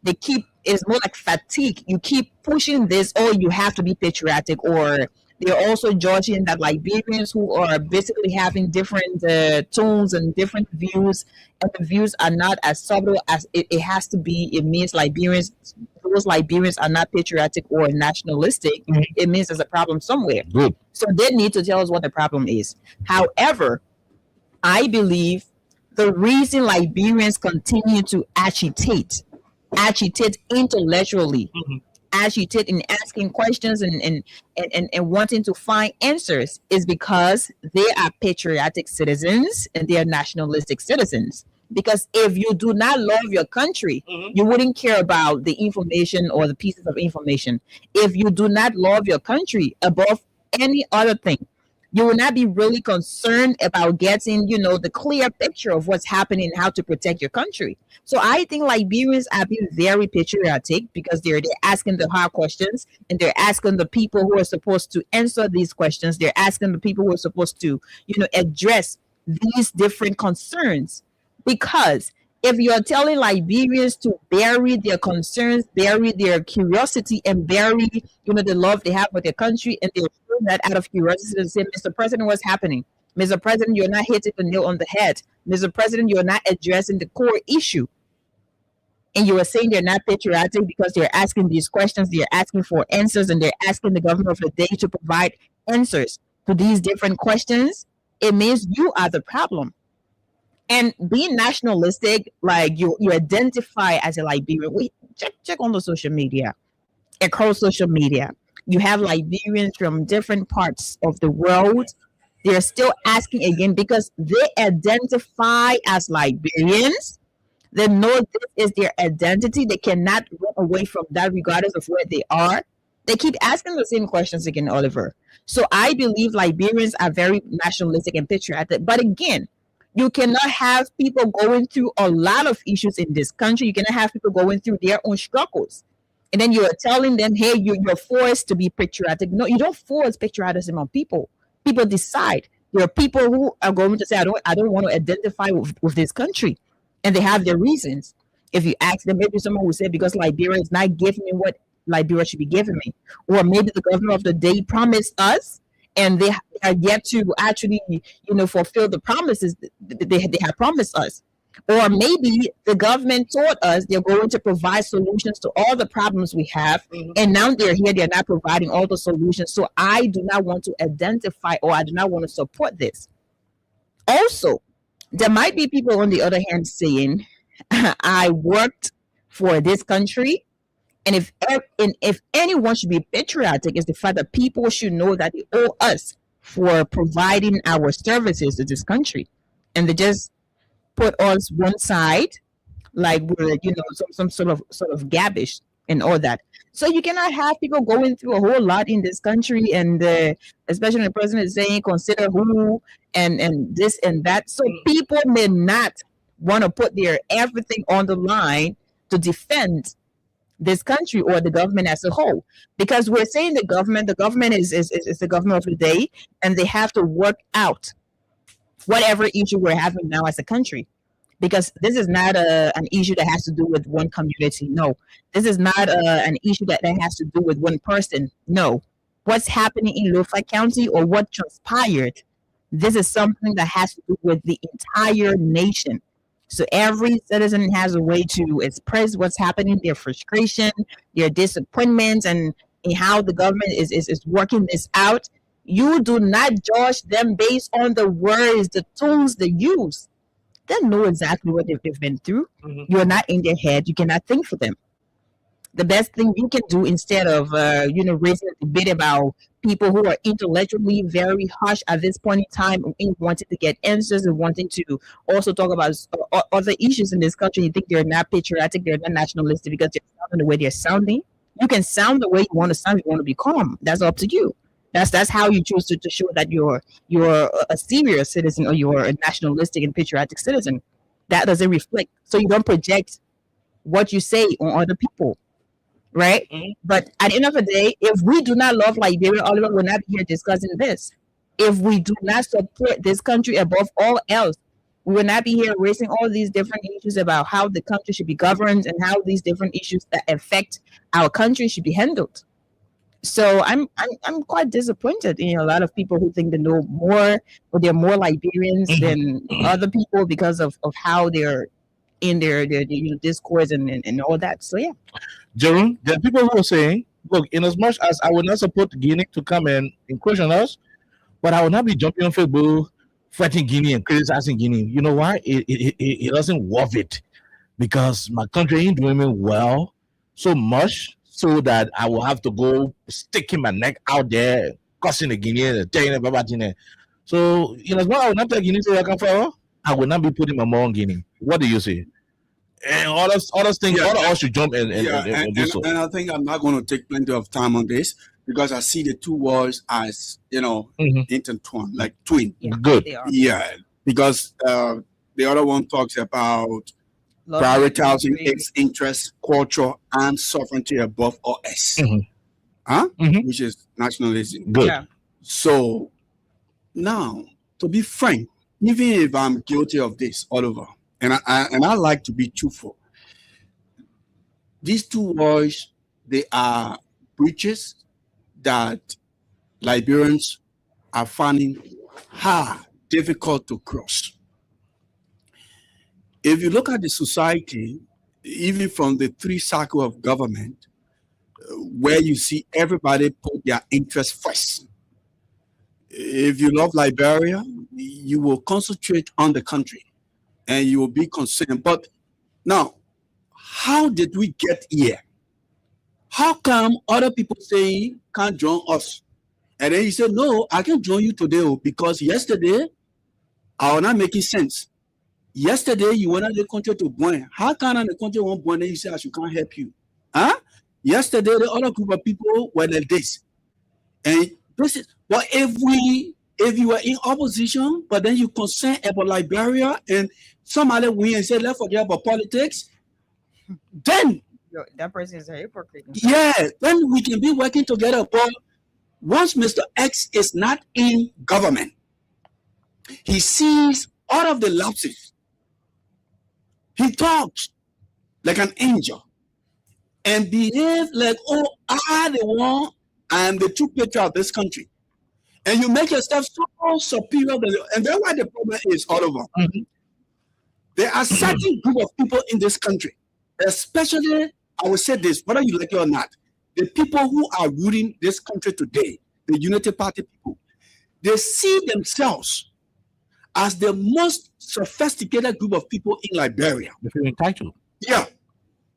they keep, it's more like fatigue. You keep pushing this, oh, you have to be patriotic, or they're also judging that Liberians who are basically having different tones and different views, and the views are not as subtle as it has to be. It means those Liberians are not patriotic or nationalistic. Mm-hmm. It means there's a problem somewhere. Good. So they need to tell us what the problem is. However, I believe the reason Liberians continue to agitate intellectually, Mm-hmm. agitate in asking questions and wanting to find answers is because they are patriotic citizens and they are nationalistic citizens. Because if you do not love your country, Mm-hmm. you wouldn't care about the information or the pieces of information. If you do not love your country above any other thing, you will not be really concerned about getting, the clear picture of what's happening, how to protect your country. So I think Liberians are being very patriotic because they're asking the hard questions, and they're asking the people who are supposed to answer these questions. They're asking the people who are supposed to, address these different concerns. Because if you're telling Liberians to bury their concerns, bury their curiosity, and bury, the love they have for their country, and they're doing that out of curiosity to say, Mr. President, what's happening? Mr. President, you're not hitting the nail on the head. Mr. President, you're not addressing the core issue. And you are saying they're not patriotic because they're asking these questions, they're asking for answers, and they're asking the government of the day to provide answers to these different questions. It means you are the problem. And being nationalistic, like you identify as a Liberian. Check on the social media, across social media. You have Liberians from different parts of the world. They're still asking again because they identify as Liberians. They know this is their identity. They cannot run away from that regardless of where they are. They keep asking the same questions again, Oliver. So I believe Liberians are very nationalistic and patriotic. But again, you cannot have people going through a lot of issues in this country. You cannot have people going through their own struggles And then you're telling them, hey, you're forced to be patriotic. No, you don't force patriotism on people. People decide. There are people who are going to say, I don't want to identify with this country. And they have their reasons. If you ask them, maybe someone will say, because Liberia is not giving me what Liberia should be giving me. Or maybe the government of the day promised us, and they are yet to actually, fulfill the promises they have promised us. Or maybe the government told us they're going to provide solutions to all the problems we have, and now they're here, they're not providing all the solutions. So I do not want to identify, or I do not want to support this. Also, there might be people on the other hand saying, I worked for this country, and if anyone should be patriotic, is the fact that people should know that they owe us for providing our services to this country, and they just put us one side, like we're some sort of garbage and all that. So you cannot have people going through a whole lot in this country, and especially the president is saying consider who and this and that. So people may not want to put their everything on the line to defend this country or the government as a whole, because we're saying the government is the government of the day, and they have to work out whatever issue we're having now as a country, because this is not an issue that has to do with one community. No, this is not an issue that has to do with one person. No, what's happening in Lofa County or what transpired, this is something that has to do with the entire nation. So every citizen has a way to express what's happening, their frustration, their disappointments, and how the government is working this out. You do not judge them based on the words, the tools they use. They know exactly what they've been through. You're not in their head. You cannot think for them. The best thing you can do, instead of raising a debate about people who are intellectually very harsh at this point in time, wanting to get answers and wanting to also talk about other issues in this country, you think they're not patriotic, they're not nationalistic because they're sounding the way they're sounding. You can sound the way you want to sound. You want to be calm. That's up to you. That's how you choose to show that you're a serious citizen, or you're a nationalistic and patriotic citizen. That doesn't reflect. So you don't project what you say on other people, right? But at the end of the day, if we do not love Liberia, Oliver will not be here discussing this. If we do not support this country above all else, we will not be here raising all these different issues about how the country should be governed and how these different issues that affect our country should be handled. So I'm quite disappointed in a lot of people who think they know more, or they're more Liberians than other people because of how they're in their discourse and all that. So yeah. Jerome, there are people who are saying, look, in as much as I would not support Guinea to come and question us, but I will not be jumping on Facebook, fighting Guinea and criticizing Guinea. You know why? It doesn't worth it, because my country ain't doing well so much so that I will have to go sticking my neck out there, cussing the Guinean and telling them about Guinea. So, in as much as I will not take Guinea to work for, I will not be putting my more on Guinea. What do you say? And all those things, all of us should jump and do so. And I think I'm not going to take plenty of time on this, because I see the two words as, intertwined, like twin. Yeah, Good. they are. Yeah, because the other one talks about prioritizing its interests, culture, and sovereignty above all else. Which is nationalism. Good. Yeah. So now, to be frank, even if I'm guilty of this all over, and I like to be truthful, these two words, they are bridges that Liberians are finding hard, difficult to cross. If you look at the society, even from the three circles of government, where you see everybody put their interests first. If you love Liberia, you will concentrate on the country and you will be concerned. But now, how did we get here? How come other people say can't join us? And then you say, no, I can join you today because yesterday I was not making sense. Yesterday you went out the country to Boin. How can the country won't Boin and you say I can't help you? Huh? Yesterday the other group of people were like this. And this is but if you were in opposition, but then you concern about Liberia and somebody win and say let's forget about politics, then That person is a hypocrite. Yeah, then we can be working together. But once Mr. X is not in government, he sees all of the lapses. He talks like an angel and behaves like, oh, I the one, I'm the true patriot of this country. And you make yourself so superior. And that's why the problem is all over. Mm-hmm. There are certain group of people in this country, especially, I will say this, whether you like it or not, the people who are ruling this country today, the Unity Party people, they see themselves as the most sophisticated group of people in Liberia. They feel entitled. Yeah.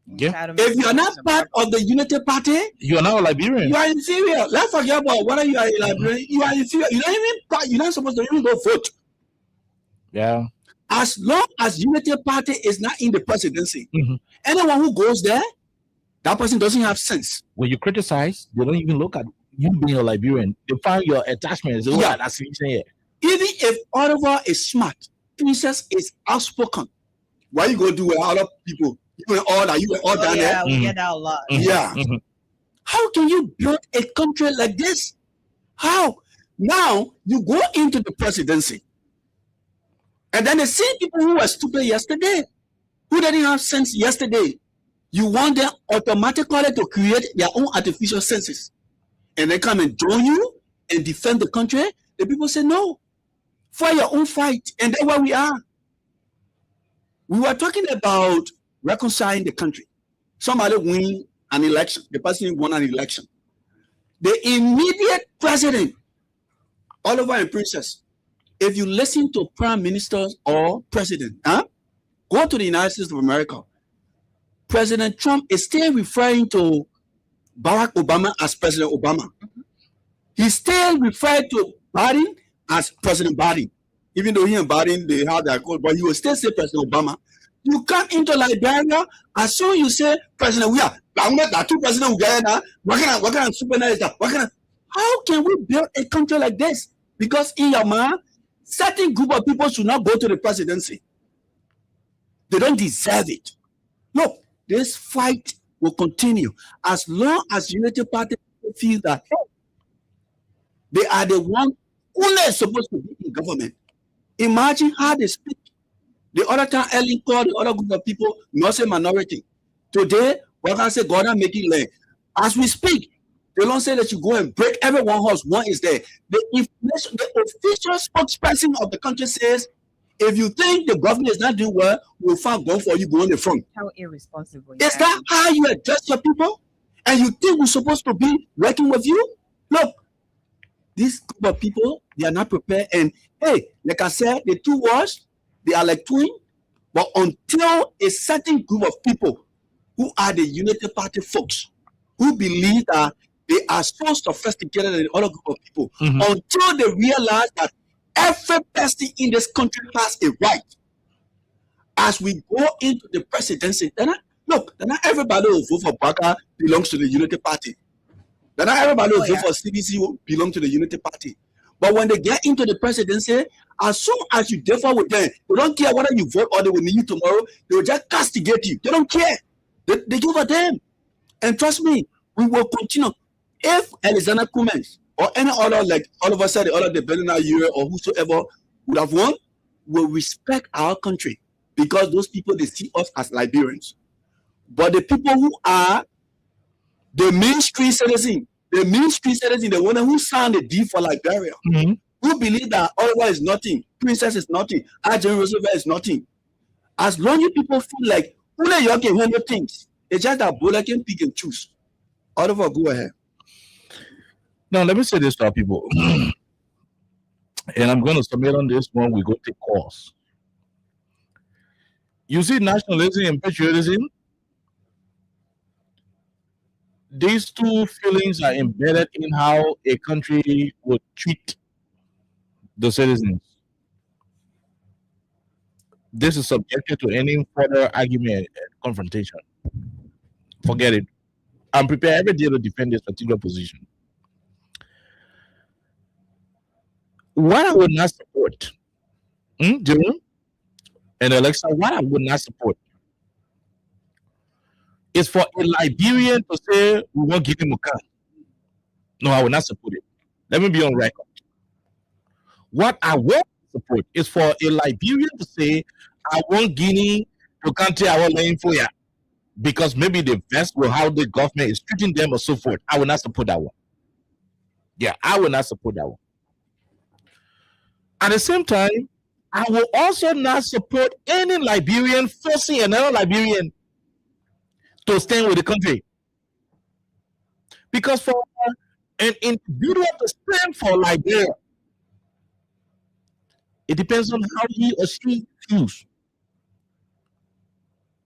Yeah. If you are not part of the Unity Party, You are now a Liberian. you are inferior. Let's forget about whether you are a Liberian. You are inferior. You're not supposed to even go vote. Yeah. As long as Unity Party is not in the presidency, Mhm. anyone who goes there, that person doesn't have sense. When you criticize, they don't even look at you being a Liberian. They find your attachments. Oh, Yeah. that's what you're saying. Even if Oliver is smart, Princess is outspoken. Why you go do with other people? You were all that. You were all down Yeah, there. we get that a lot. Yeah. Mhm. How can you build a country like this? How? Now you go into the presidency, and then the same people who were stupid yesterday, who didn't have sense yesterday, you want them automatically to create their own artificial senses, and they come and join you and defend the country. The people say no, fight your own fight, and that's where we are. We were talking about reconciling the country. Somebody win an election. The person won an election. The immediate president, Oliver and Princess, if you listen to prime ministers or president, go to the United States of America. President Trump is still referring to Barack Obama as President Obama. He's still referred to Biden as President Biden. Even though he and Biden, they have their code, but he will still say President Obama. You come into Liberia, as soon as you say President, we are the two presidents we get now. What kind of super is that? How can we build a country like this? Because in your mind, certain group of people should not go to the presidency. They don't deserve it. Look, this fight will continue as long as Unity Party feel that they are the one who is supposed to be in government. Imagine how they speak. The other time, Ellen called the other group of people, not say minority. Today, we can say God are making land. As we speak, they don't say that you go and break everyone's house. One is there. The official spokesperson of the country says, if you think the government is not doing well, we'll find gun for you, go on the front. How irresponsible. Is that how you address your people? And you think we're supposed to be working with you? Look, this group of people, they are not prepared. And hey, like I said, the two wars, they are like twin. But until a certain group of people who are the Unity Party folks, who believe that they are so sophisticated than the other group of people, until they realize that every person in this country has a right. As we go into the presidency, then not everybody who vote for Baka belongs to the Unity Party. Then not everybody who vote for CBC will belong to the Unity Party. But when they get into the presidency, as soon as you differ with them, they don't care whether you vote or they will need you tomorrow. They will just castigate you. They don't care. They give a damn. And trust me, we will continue. If Alexander Cummings or any other, like all of us said, the other the Bernard Ure or whosoever would have won, will respect our country because those people, they see us as Liberians. But the people who are the mainstream citizen, the one who signed the deal for Liberia, who believe that Oliver is nothing, Princess is nothing, Ajay Roosevelt is nothing. As long as people feel like only you can handle things, it's just that Bola can pick and choose. Oliver, go ahead. Now, let me say this to our people. And I'm going to submit on this one. We go take calls. You see, nationalism and patriotism, these two feelings are embedded in how a country would treat the citizens. This is subjected to any further argument and confrontation. Forget it. I'm prepared every day to defend this particular position. What I would not support, Jerome, an election, what I would not support is for a Liberian to say, we want Guinea Mukan. No, I will not support it. Let me be on record. What I will support is for a Liberian to say, I want Guinea to country our land for ya, because maybe they vest with how the government is treating them or so forth. I will not support that one. Yeah, I will not support that one. At the same time, I will also not support any Liberian forcing another Liberian to stand with the country. Because for an individual to stand for Liberia, it depends on how he or she feels.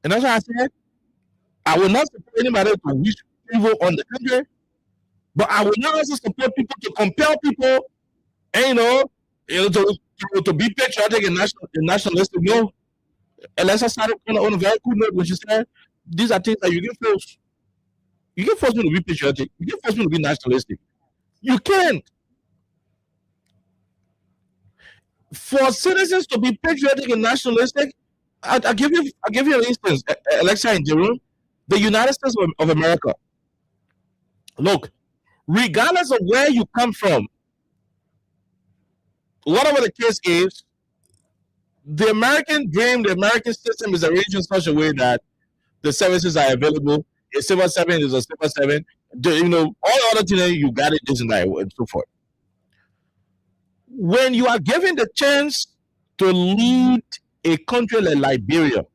And that's why I said, I will not support anybody to wish evil on the country, but I will not also support people to compel people, and to be patriotic and nationalistic. No, Alexa started on a very cool note when she said, these are things that you can force. You can force me to be patriotic. You can force me to be nationalistic. You can't. For citizens to be patriotic and nationalistic, I'll give you an instance, Alexa and Jerome, the United States of America. Look, regardless of where you come from, whatever the case is, the American dream, the American system is arranged in such a way that the services are available. A civil servant is a civil servant. All other things, you got it, this and that, and so forth. When you are given the chance to lead a country like Liberia,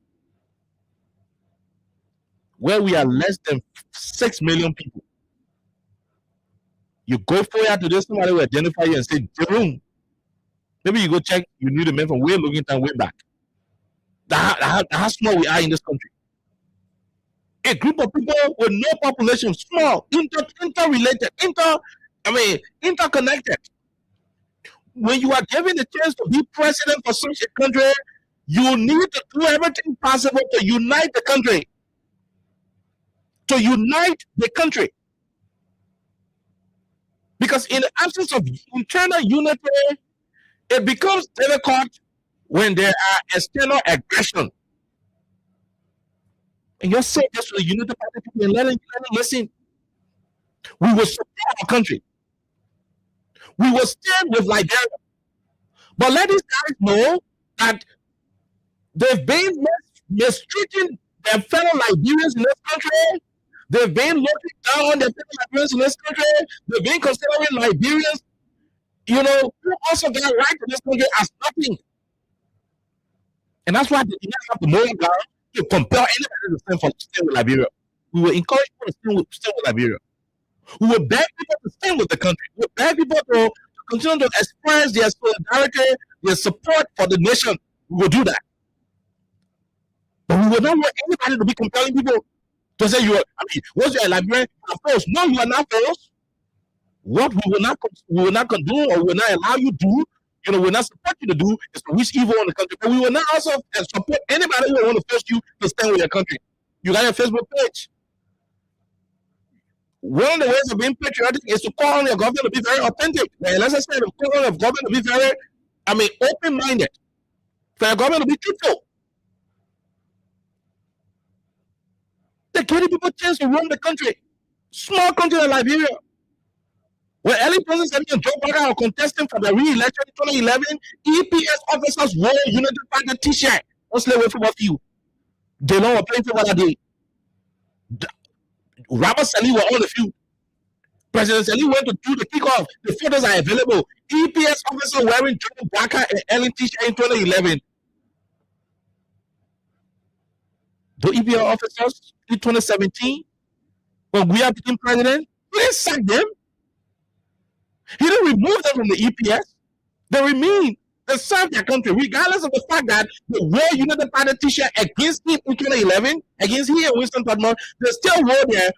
where we are less than 6 million people, you go forward to this, somebody will identify you and say, Jerome, maybe you go check, you need a man from way looking time, way back. How small we are in this country. A group of people with no population, small, interrelated, interconnected. When you are given the chance to be president for such a country, you need to do everything possible to unite the country. To unite the country. Because in the absence of internal unity, it becomes difficult when there are external aggression. And you're saying this to the United Party people and let them listen. We will support our country. We will stand with Liberia. But let these guys know that they've been mistreating their fellow Liberians in this country. They've been looking down on their fellow Liberians in this country. They've been considering Liberians, who also got right to this country as nothing. And that's why they did not have the moral ground to compel anybody to stand with Liberia. We will encourage people to stand with Liberia. We will beg people to stand with the country. We will beg people to continue to express their solidarity, their support for the nation. We will do that. But we will not want anybody to be compelling people to say, once you're a Liberian, of course, no, you are not forced. What we will not condone or will not allow you to do, we will not support you to do, is to wish evil on the country. But we will not also support anybody who will want to force you to stand with your country. You got your Facebook page. One of the ways of being patriotic is to call on your government to be very authentic. As I said, call on your government to be very, open-minded. For your government to be truthful. They're giving people a chance to run the country. Small country like Liberia. When early President and Joe Biden are contesting for the re-election in 2011, EPS officers wore United Party t-shirt. Don't slay away from a few. They know we're playing for what I did. Robert Sali were on the field. President Sali went to do the kickoff. The photos are available. EPS officer wearing Joe Biden and Ellen t-shirt in 2011. The EPS officers in 2017, when we became president, he didn't sack them. He didn't remove them from the EPS. They remain. They serve their country, regardless of the fact that they wore United Party t-shirt against him in 2011, against he and Winston Tottenham. They still wore their.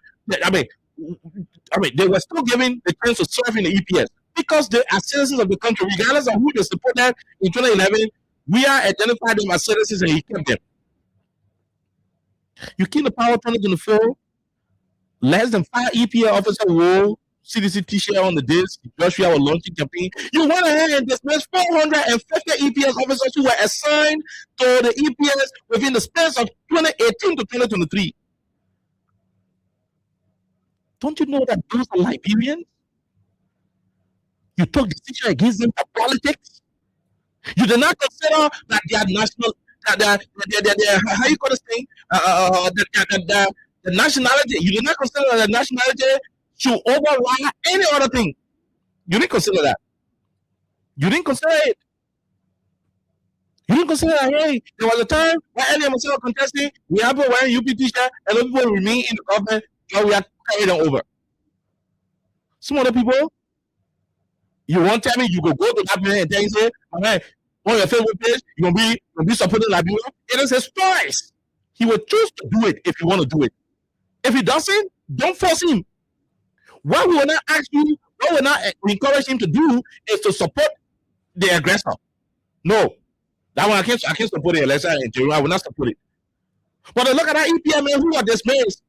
They were still given the chance to serve in the EPS because they are citizens of the country, regardless of who they supported in 2011. We are identified them as citizens, and he kept them. You keep the power 2024. Less than 5 EPA officers wore CDC t-shirt on the days Joshua was launching campaign. You went ahead and dismissed 450 EPS officers who were assigned to the EPS within the space of 2018 to 2023. Don't you know that those are Liberians? You took decision against them for politics. You did not consider that their national, how you call this thing, the nationality. You did not consider that the nationality should override any other thing. You didn't consider that. You didn't consider it. You didn't consider that, hey, there was a time when Eddie and myself contesting, we have been wearing UP t-shirt, and other people remain in the government, and we are carrying them over. Some other people, you won't tell me you could go to Liberia and say, all right, on your Facebook page, you're gonna be supporting Liberia. It is his choice. He will choose to do it if you want to do it. If he doesn't, don't force him. What we will not ask you, what we will not encourage him to do is to support the aggressor. No. That one I can't support it. Let's say I will not support it. But look at that EPM man who are dismissed.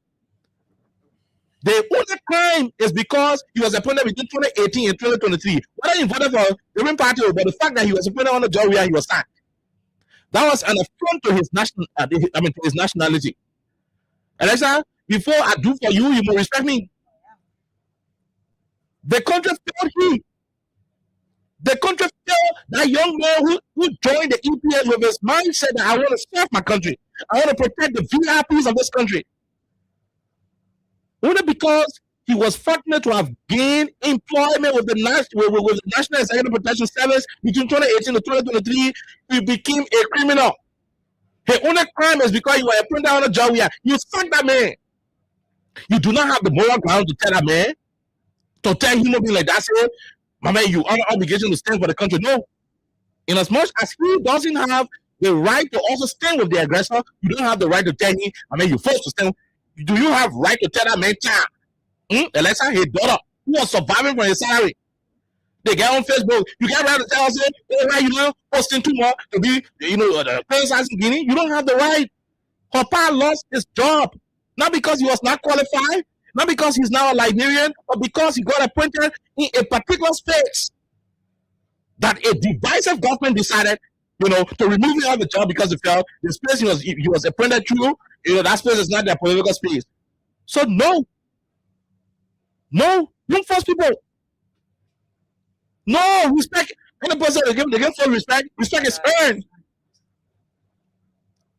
The only crime is because he was appointed between 2018 and 2023. Whether he voted for the different party, but the fact that he was appointed on the job where he was sacked. That was an affront to his to his nationality. Alexa, before I do for you, you must respect me. The country failed him. The country failed that young man who joined the EPS with his mindset that I want to serve my country. I want to protect the VIPs of this country. Only because he was fortunate to have gained employment with the National Executive Protection Service between 2018 and 2023, he became a criminal. His only crime is because you were appointed on a job where you fucked that man. You do not have the moral ground to tell that man, to tell him something like that, say, my man, you have an obligation to stand for the country. No. In as much as he doesn't have the right to also stand with the aggressor, you don't have the right to tell him, I mean, you're forced to stand. Do you have right to tell that man, child? Alexa, his daughter, who was surviving from his salary. They get on Facebook. You get right to tell us, hey, why you posting too much to be, the criticizing Guinea? You don't have the right. Papa lost his job, not because he was not qualified, not because he's now a Liberian, but because he got appointed in a particular space that a divisive government decided, to remove him out of the job because he felt the space he was appointed through, that space is not their political space. So no, don't force people. No, respect. Any person they give full respect. Respect is earned.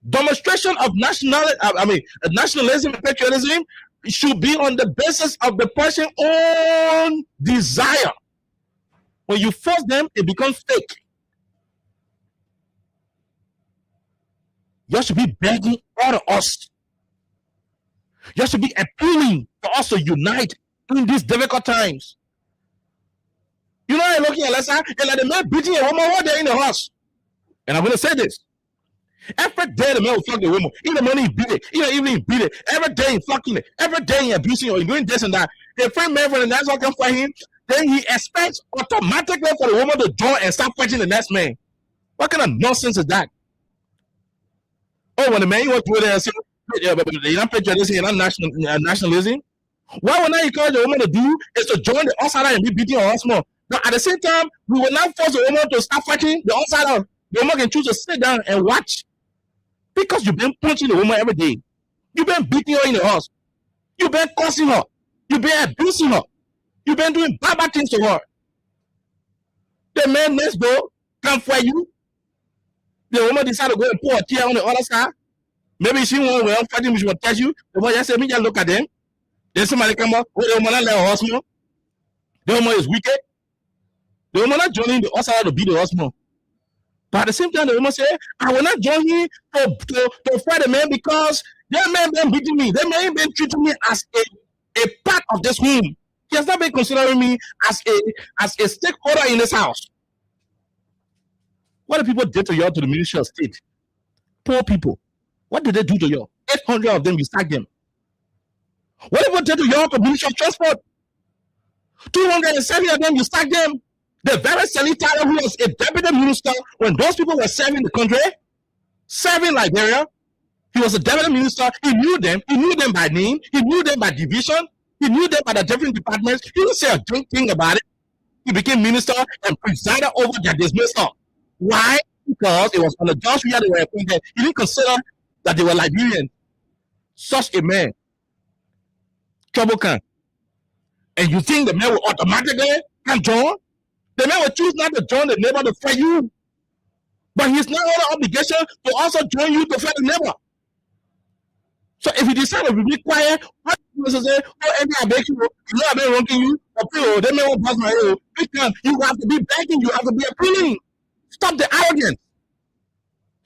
Demonstration of nationalism and patriotism should be on the basis of the person's own desire. When you force them, it becomes fake. You should be begging all of us. You should be appealing for us to unite in these difficult times. You know, I'm looking at Lessa, and like the man beating a woman all day in the house. And I'm going to say this. Every day the man will fuck the woman. In the morning he beat it. In the evening he beat it. Every day he fucking it. Every day he abusing or doing this and that. The friend man from the next one can fight him. Then he expects automatically for the woman to join and start fighting the next man. What kind of nonsense is that? Oh, when the man was doing it, they don't patriotism and not nationalism. What will not encourage the woman to do is to join the outsider and be beating her husband. But at the same time, we will not force the woman to start fighting the outsider. The woman can choose to sit down and watch. Because you've been punching the woman every day. You've been beating her in the house. You've been cursing her. You've been abusing her. You've been doing bad things to her. The man next door come for you. The woman decided to go and pour a tear on the other side. Maybe she won't fight him, she will touch you. The woman just said, me just look at them. Then somebody come up, the woman not let her husband. The woman is wicked. The woman not joining the outsider to beat the husband. But at the same time, the woman said, I will not join him to fight the man because that man been beating me. That man been treating me as a part of this home. He has not been considering me as a stakeholder in this house. What do people did to you to the Ministry of State? Poor people. What did they do to you? 800 of them, you sacked them. What people did to you to the Ministry of Transport? 270 of them, you sacked them. The very Selitaro who was a deputy minister when those people were serving the country, serving Liberia, he was a deputy minister. He knew them by name. He knew them by division. He knew them by the different departments. He didn't say a thing about it. He became minister and presided over their dismissal. Why? Because it was on the judge where they were appointed. He didn't consider that they were Liberians. Such a man, Trouble Khan, And you think the man will automatically can join? The man will choose not to join the neighbor to fight you. But he's not under obligation to also join you to fight the neighbor. So if you decide to be quiet, what you say, oh, any I beg you, you know I've been wronging you, they may want to pass my head. Because you have to be begging, you have to be appealing. Stop the arrogance.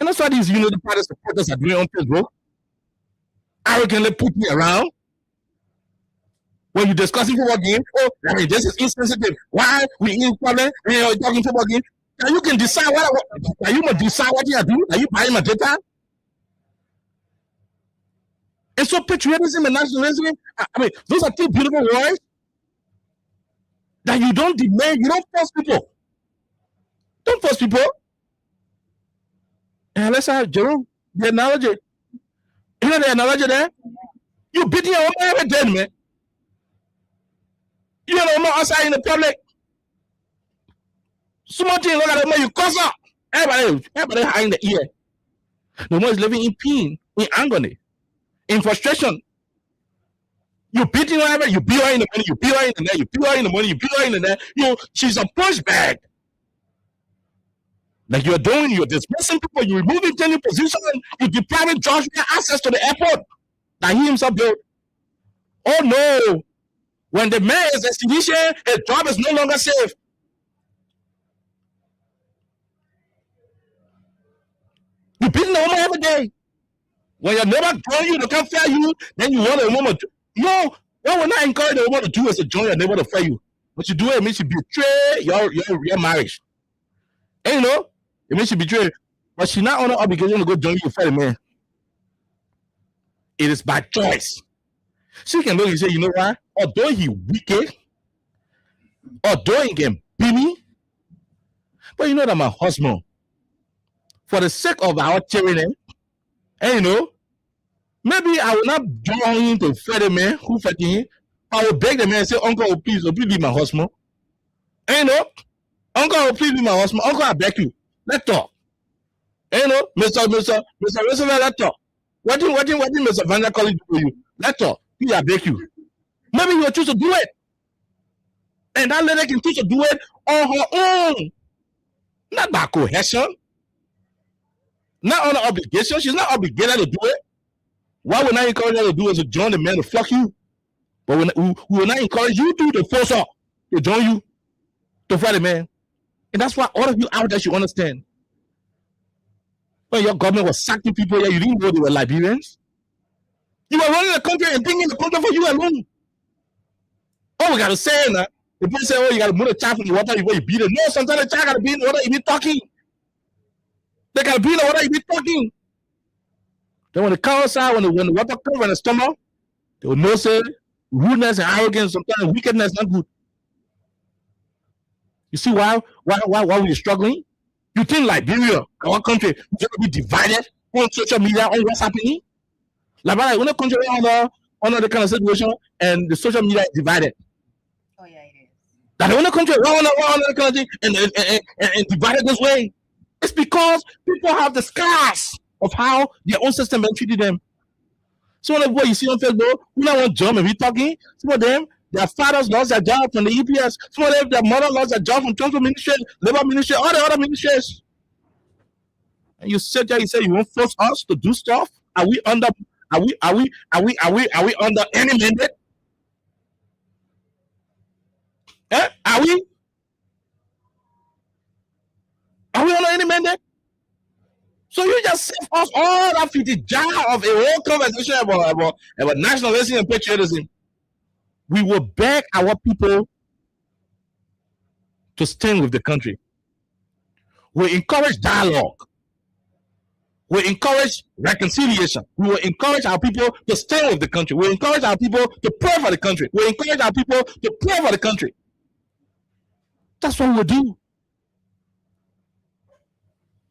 And that's what these Unity Party supporters are doing on Facebook. Arrogantly put me around. When you're discussing football game, oh, I mean, this is insensitive. Why we in problem? You're talking football game. Now you can decide what you must decide what you are doing. Are you buying my data? And so patriotism and nationalism, I mean, those are two beautiful words that you don't demand, you don't force people. Don't force people. And let's have Jerome, the analogy. You know the analogy there? You beating your own every day, man. You know, more outside in the public. Small thing, look at the man, you cuss up. Everybody high in the ear. The one is living in pain, in agony, in frustration. You beating her, you beat her in the morning, you beat her in the night, you beat her in the morning, you beat her in the night. She's a pushback. Like you're doing, you're dismissing people, you're removing any position, you're depriving Joshua access to the airport that he himself built. Oh no. When the man is destination, his job is no longer safe. You beating the woman every day. When your neighbor join you to come fair you, then you want a woman to. No, what will not encourage the woman to do is to join your neighbor to fair you. What you do, it means you betray your marriage. And you know, it means you betray. But she's not under obligation to go join you to fair the man. It is by choice. She can look and say, you know what? Although he wicked, although he can beat me, but you know that my husband, for the sake of our children, and you know, maybe I will not join him to fight the man who fight him. I will beg the man and say, Uncle, please be my husband. And you know, Uncle, please be my husband. Uncle, I beg you. Let's talk. And you know, Mr. Let's talk. What did Mr. Vander College do for you? Let's talk. Please, I beg you. Maybe you will choose to do it. And that lady can choose to do it on her own. Not by coercion. Not on an obligation. She's not obligated to do it. Why would I encourage her to do is to join the man to fuck you? But we will not encourage you to force her to join you to fight the man. And that's why all of you out there should understand. When your government was sacking people here, you didn't know they were Liberians. You were running the country and thinking the country for you alone. Oh, we got to say that. The people say, oh, you got to move the child from the water before you beat it. No, sometimes the child got to be in the water if you're talking. They got to be in the water if you're talking. Then when they come outside, when the water comes in the stomach, they will know, say, rudeness and arrogance, sometimes wickedness not good. You see why we're struggling? You think Liberia, our country, is going to be divided on social media, on what's happening? Like, when a country under the kind of situation and the social media is divided. Oh yeah, it is. That when a country under the country and divided this way, it's because people have the scars of how their own system has treated them. Some of the boys you see on Facebook, who don't want job and we talking, some of them, their fathers lost their job from the EPS, some of them, their mother lost their job from transport ministry, labor ministry, all the other ministries. And you sit there, you say you won't force us to do stuff? Are we under any mandate? Are we under any mandate? So you just save us all that 50 jar of a whole conversation about nationalism and patriotism. We will beg our people to stand with the country. We encourage dialogue. We encourage reconciliation. We will encourage our people to stand with the country. We encourage our people to pray for the country. We encourage our people to pray for the country. That's what we will do.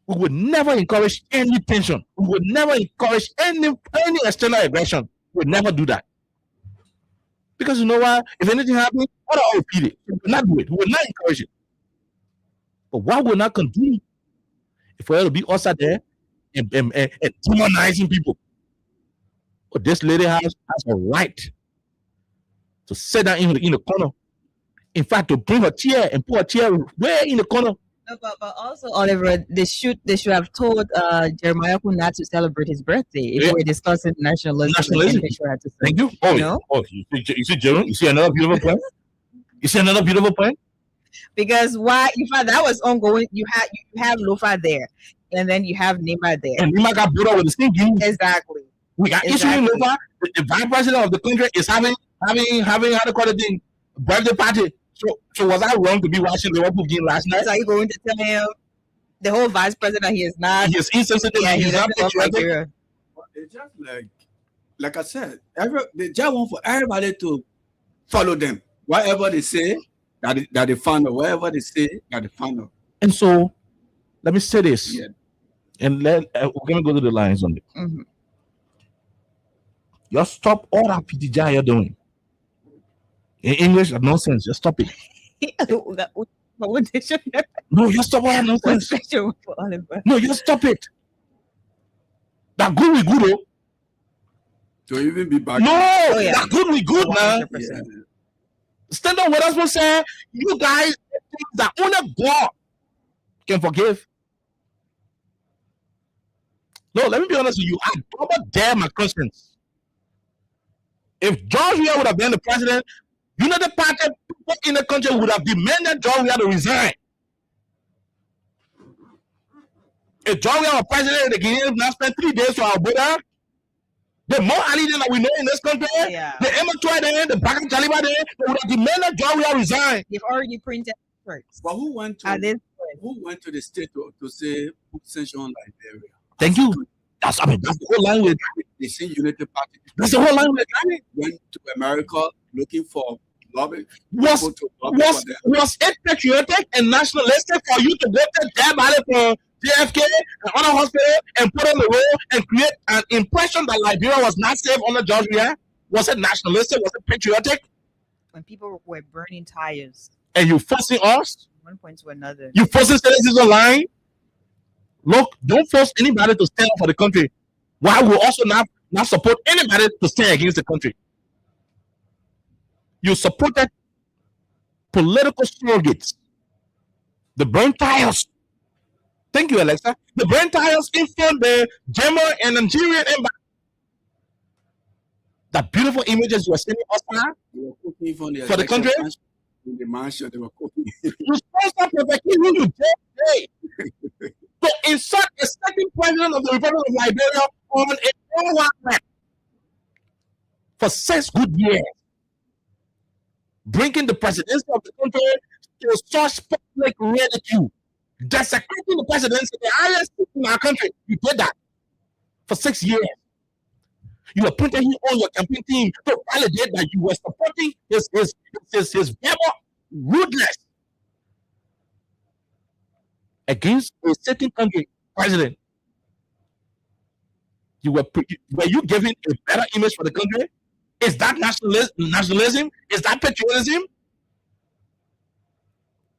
We would never encourage any tension. We would never encourage any external aggression. We would never do that. Because you know what? If anything happens, what I'll repeat it. We will not do it. We will not encourage it. But what we're not going to do, if we're to be us out there and demonizing people, but this lady has a right to sit down in the corner. In fact, to bring a chair and put a chair way in the corner. No, but also, Oliver, they should have told Jeremiah not to celebrate his birthday if we're discussing nationalism. Thank you. Oh, no? You see, Jeremy? You see another beautiful point? You see another beautiful point? Because why? In fact, that was ongoing. You have Lofa there, and then you have Nima there, and Nima got brought up with the same game. Exactly. We got issue with Lofa. The vice president of the country is having how to call it thing birthday party. So was I wrong to be watching the Liverpool game last night? So are you going to tell him the whole vice president he is not? He is insensitive. Yeah, he's not patriotic. It's just like I said, they just want for everybody to follow them. Whatever they say, that they follow. Whatever they say, that they follow. And so, let me say this, and we're gonna go to the lines on it. Mm-hmm. Just stop all that PTJ you're doing. In English, nonsense. Just stop it. No, just stop all that nonsense. No, just stop it. That good we good, oh. To even be back. No, that good we good, man. Yeah. Stand up with us, will say, you guys, that only God can forgive. No, let me be honest with you. I double dare my conscience. If George Weah would have been the president, the party people in the country would have demanded George Weah to resign. If George Weah was president, the Guineans now spent 3 days to our border. The more allegiance that we know in this country, the Emmanuel there, the Baka Taliban there, they would have demanded George Weah resign. They've already printed shirts. But who went to the state to say put sanction on Liberia? Thank you. That's the whole line we're driving. The same Unity Party. That's the whole line we're driving. Went to America looking for lobby. Was it patriotic and nationalistic for you to go to their ballot for JFK and other hospital and put on the road and create an impression that Liberia was not safe under George Weah? Was it nationalistic? Was it patriotic? When people were burning tires. And you forcing us? One point to another. You forcing citizens online? Look, don't force anybody to stand up for the country. Why will also not support anybody to stand against the country? You supported political surrogates. The burnt tires. Thank you, Alexa. The burnt tires informed the German and Nigerian embassy. The beautiful images you are sending us now for the country. In the mansion, they were cooking. You sponsor perfectly who you did. To insert a second president of the Republic of Liberia on a foreign land for 6 good years, bringing the presidency of the country to such public ridicule, desecrating the presidency, the highest in our country. You did that for 6 years. You appointed him on your campaign team to validate that you were supporting his verbal rudeness against a certain country president. Were you giving a better image for the country? Is that nationalism? Is that patriotism?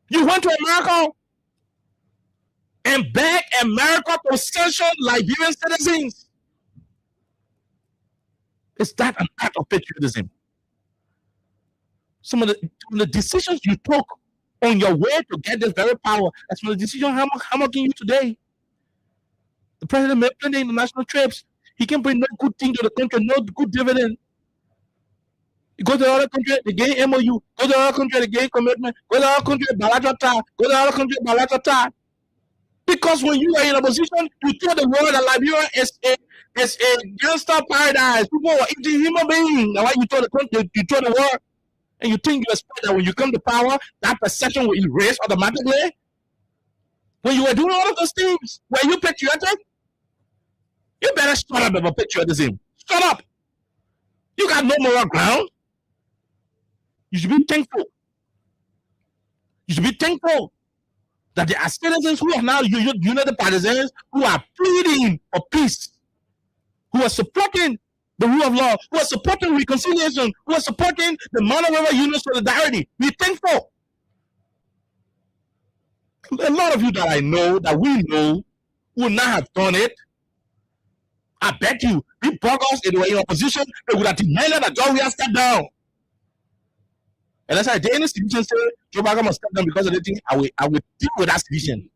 You went to America and begged America to sanction Liberian citizens. Is that an act of patriotism? Some of the decisions you took on your way to get this very power, that's from the decision hammering you today. The president made plenty international trips. He can bring no good thing to the country, no good dividend. You go to the other country, they gain MOU. Go to the other country, they gain commitment. Go to the other country, bilateral tie. Go to the other country, bilateral tie. Because when you are in a position, you tell the world that Liberia is a gangster paradise. People are eating human beings. Now, you told the world, and you think you expect that when you come to power, that perception will erase automatically? When you were doing all of those things, were you patriotic? You better shut up about patriotism. Shut up. You got no moral ground. You should be thankful. You should be thankful that there are citizens who are now united partisans who are pleading for peace, who are supporting the rule of law, who are supporting reconciliation, who are supporting the Mono River Union solidarity. Be thankful. A lot of you that I know, that we know, would not have done it. I bet you, the bloggers, if they were in opposition, they would have demanded that George Weah step down. And that's why the institution say Joe Biden must step down because of the thing. I will deal with that situation.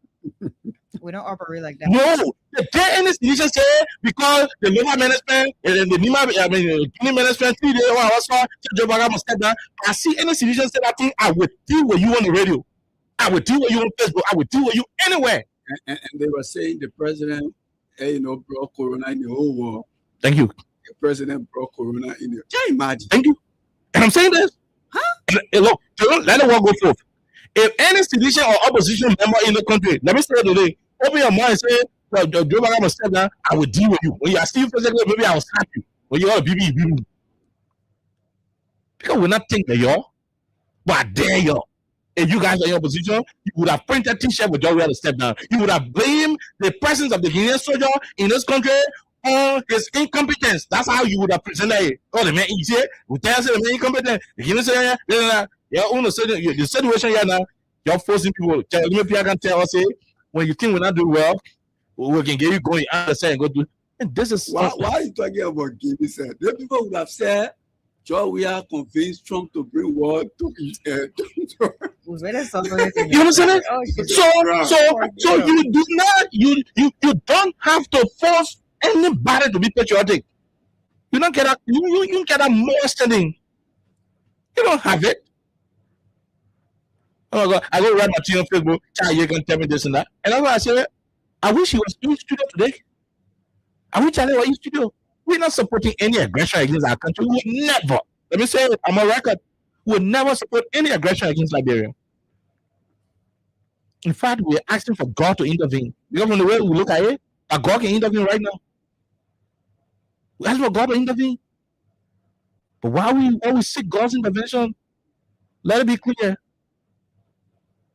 We don't operate like that. No, the day institution say because the local management and the Guinea management 3 days also Joe Biden must step down. I see any institution say that thing. I will deal with you on the radio. I will deal with you on Facebook. I will deal with you anywhere. And they were saying the president, brought corona in the whole world. Thank you. The president brought corona in the. Can you imagine? Thank you. And I'm saying this. And look, let the war go forth. If any sedition or opposition member in the country, let me say it today, open your mind and say, well, Joe Biden must step down, I will deal with you. When you are still president, maybe I will slap you. When you are a BB. Because we're not thinking y'all, but I dare y'all. If you guys are in opposition, you would have printed T-shirt with Joe Biden to step down. You would have blamed the presence of the Guinean soldier in this country on his incompetence. That's how you would have presented it. Oh, the man, you see it? We tell us the man incompetent. The Guinean soldier, the situation here now, you're forcing people. People can tell us, when you think we're not doing well, we can get you going outside and go do. And this is why are you talking about Guinea? The people would have said, Joe, we are convinced Trump to bring war to Israel. We better separate it. You understand it? Oh, So you do not, you don't have to force anybody to be patriotic. You don't get that. You get that more standing. You don't have it. Oh my God! I go write my thing on Facebook. Child, you can tell me this and that. And that's why I say, I wish he was in studio today. I wish Charlie was in studio. We're not supporting any aggression against our country. We would never. Let me say it. I'm on record. We would never support any aggression against Liberia. In fact, we're asking for God to intervene. Because from the way we look at it, that God can intervene right now. We ask for God to intervene. But while we seek God's intervention, let it be clear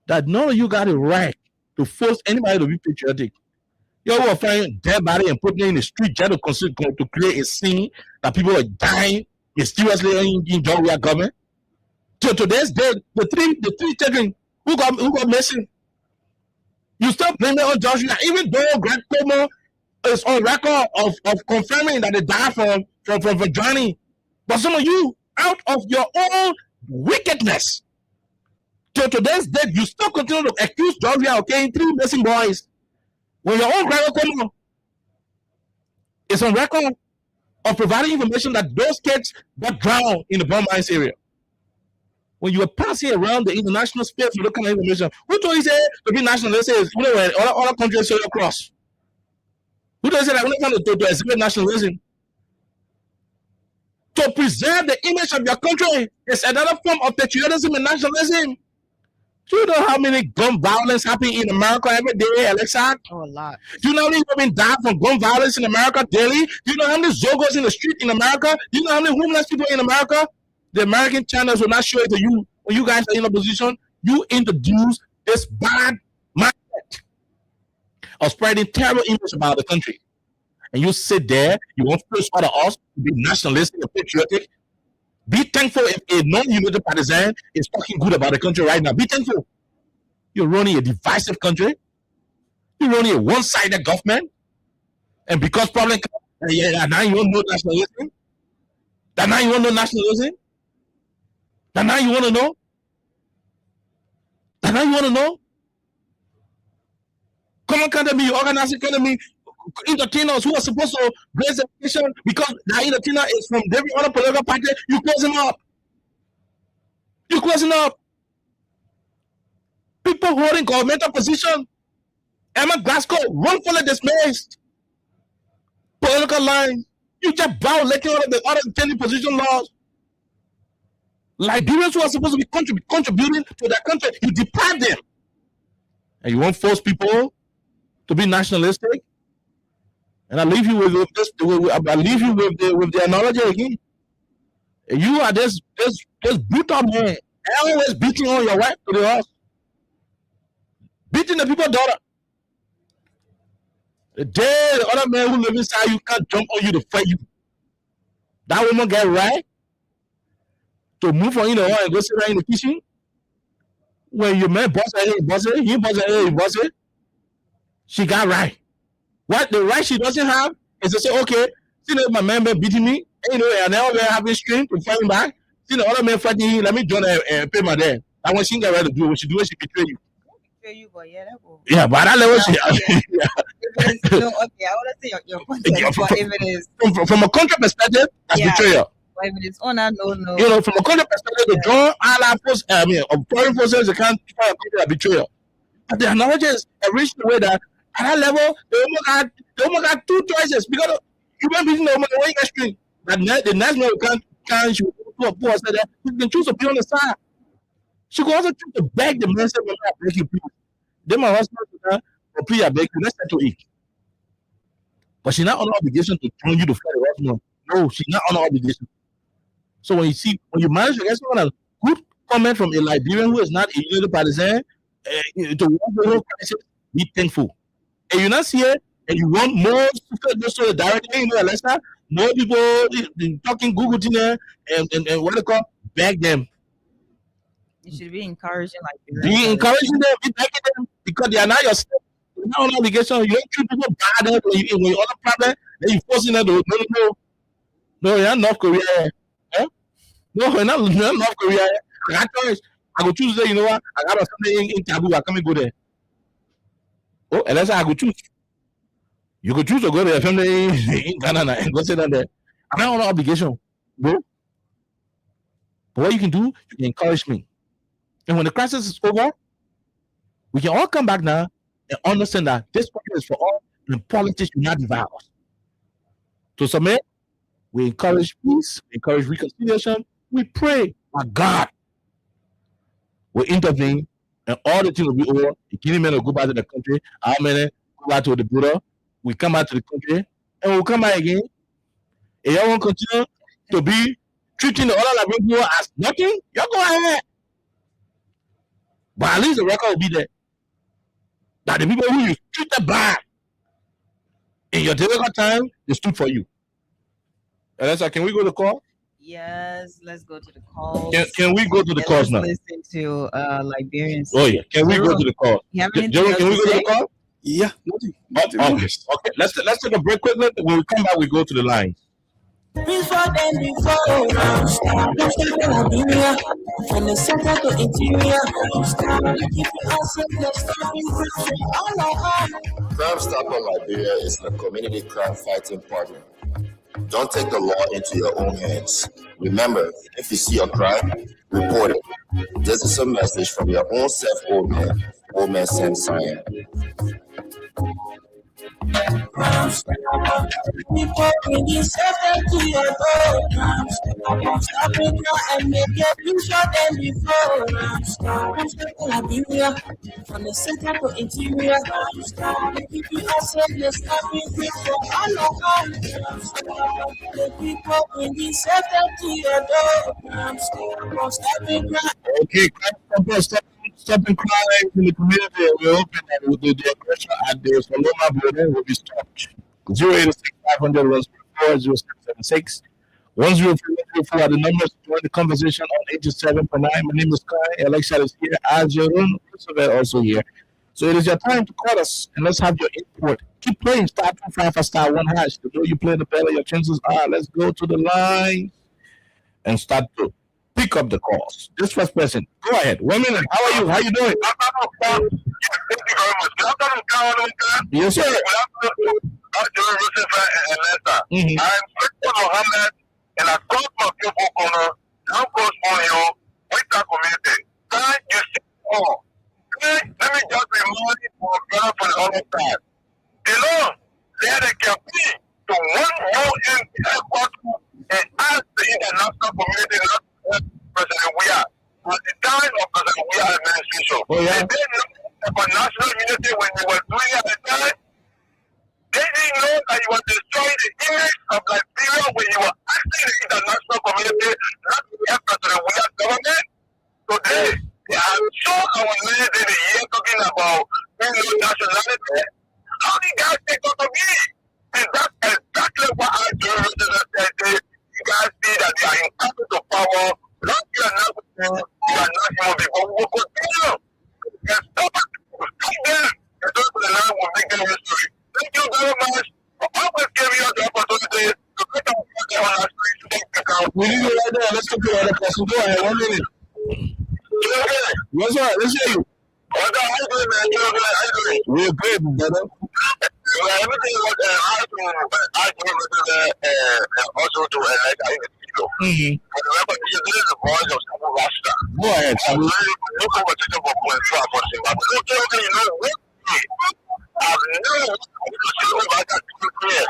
that none of you got it right to force anybody to be patriotic. You will find dead body and putting it in the street just to create a scene that people are dying mysteriously in Georgia government. So today's dead, the three children who got missing. You still blame it on Georgia, even though Greg Como is on record of confirming that they died from drowning. But some of you, out of your own wickedness, to today's dead, you still continue to accuse Georgia of killing 3 missing boys. When your own Greg Como is on record of providing information that those kids got drowned in the bomb mines area. When you were passing around the international space with that kind of information, who told you to be nationalism? All countries sail across. Who told you that we're not to exhibit nationalism? To preserve the image of your country is another form of patriotism and nationalism. Do you know how many gun violence happen in America every day, Alexa? Oh, a lot. Do you know how many women die from gun violence in America daily? Do you know how many Zogos in the street in America? Do you know how many homeless people in America? The American channels will not show it to you when you guys are in opposition. You introduce this bad mindset of spreading terrible image about the country. And you sit there, you want to sort of us to be nationalistic and patriotic. Be thankful if a non-united partisan is talking good about the country right now. Be thankful. You're running a divisive country. You're running a one-sided government. And because problem comes, now you want no nationalism? That now you want no nationalism? That now you want to know? That now you want to know? Common Academy, organizing academy, entertainers who are supposed to raise education because the entertainer is from every other political party, you close him up. You closing up. People holding governmental position. Emma Glasgow wrongfully dismissed. Political line. You just violating all of the other intended position laws. Liberians who are supposed to be contributing to their country, you deprive them. And you won't force people to be nationalistic. And I leave you with this. I leave you with the analogy again. You are this brutal man, always beating on your wife to the house, beating the people's daughter. The day the other man who lives inside you can't jump on you to fight you. That woman get right to move on in the hall and go sit right in the kitchen. When your man boss her, he boss it, he boss her, he boss it. She got right. What the right she doesn't have is to say, okay, see that my man been beating me, and I never been having strength to fight him back. See the other man fighting. Let me join a payment there. I want she got ready to do what she do. She betray you. You, but yeah, that will. Yeah, but that level, Yeah. If it is, no, okay, I want to see your context. Yeah, But if it is, from a contract perspective, that's Yeah. betrayal. but if it is honor, no. You know, from a contract perspective, the join all force, foreign forces, they can't try a contract betrayal. But the analogy is reached the way that at that level, they almost got two choices because you won't be the woman when you get string. But the next one can't shoot to a poor said that you can choose to be on the side. She can also choose to beg the man, say, "Well, I beg you, please." Then my husband said, "Oh, please, I beg you, let's settle it." But she's not under obligation to join you to fight the husband. No, she's not under obligation. So when you manage to get someone a good comment from a Liberian who is not a United Partisan, to want the whole crisis, be thankful. And you're not here, and you want more solidarity, Alexa, more people talking Google dinner and what they call beg them. You should be encouraging like Be encouraging them, be begging them because they are not your step. You're not on obligation. You don't treat people bad when you're on a problem, then you forcing them to no, you're not North Korea. Eh? No, you're not North Korea. I got choice. I go choose there, you know what? I got something in Taboo. I come and go there. Oh, and that's how I go choose. You could choose to go to a family in Ghana and go sit down there. I'm not on obligation, bro. But what you can do, you can encourage me. And when the crisis is over, we can all come back now and understand that this country is for all and politics will not divide us. To submit, we encourage peace, we encourage reconciliation, we pray that God will intervene and all the things will be over. The Guinea men will go back to the country, our men go back to the border, we come back to the country, and we'll come back again. And y'all won't continue to be treating the other Liberian people as nothing, y'all go ahead. But at least the record will be there. That the people who you treated bad in your difficult time, they stood for you. Alessa, can we go to the call? Yes, let's go to the calls. Can we go to the And calls let's now? listen to Liberians. Oh yeah. Can we go to the call? You have anything Jerome, else can we to go to say? the call? Yeah, nothing. Okay. Let's take a break quickly. When we come back, we go to the lines. Before them before Liberia, from the center to interior, keep us in the Crime Stopper Liberia is a community crime fighting partner. Don't take the law into your own hands. Remember, if you see a crime, report it. This is a message from your own self, Old Man Sam Cyan. People bringing safety to your door. Stop it now and make it richer than before. Crime Stopper Liberia, from the center to interior, keep us safe, let's stop it quick for all of us. The people bringing safety to your door. Stop it now. Okay, stopping crime in the community. We're hoping that with the aggression at the Soloma building will be stopped. 086-500-104-0676. 103-104 are the numbers to join the conversation on 87.9. My name is Kai. Alexa is here. Ajerun Roosevelt also here. So it is your time to call us and let's have your input. Keep playing star 25 star 1 hash. The more you play, the better your chances are. Let's go to the line and start to pick up the calls. This first person, go ahead. 1 minute. How are you? How you doing? Thank you very much. Good afternoon, Carol. Yes, sir. Good afternoon, Jerome Roosevelt and Lester. Mhm. I'm Victor Mohammed, and I come from Kyoto Corner, now goes on you with the community. Can you see all? Let me just remind you for brother for the other side. Alone, let the campaign to one UN headquarters and ask the international community not to help President Weah at the time of President Weah administration. Oh, yeah. They didn't know about national unity when they were doing it at the time. They didn't know that you were destroying the image of Liberia when you were asking the international community not to help President Weah's government. Today, I'm sure our men in the year talking about nationality. How do you guys take out of me? And that's exactly what I do. You guys see that they are entitled to power. Not you are not human being, but we will continue. And stop it. We'll fight them. And those of the land will make them history. Thank you very much for always giving us the opportunity to get our on our streets to take account. We need you right there. ahead. Let's talk to the other person. Go ahead. 1 minute. What's all right? Let's hear you. How you doing, man? How you doing? We're good, brother. Everything was I also to elect people. Remember, this is the voice of Sabu Rasta. Go ahead, Sabu. No competition for point for Zimbabwe. Okay, you know what? I've never because back at clear.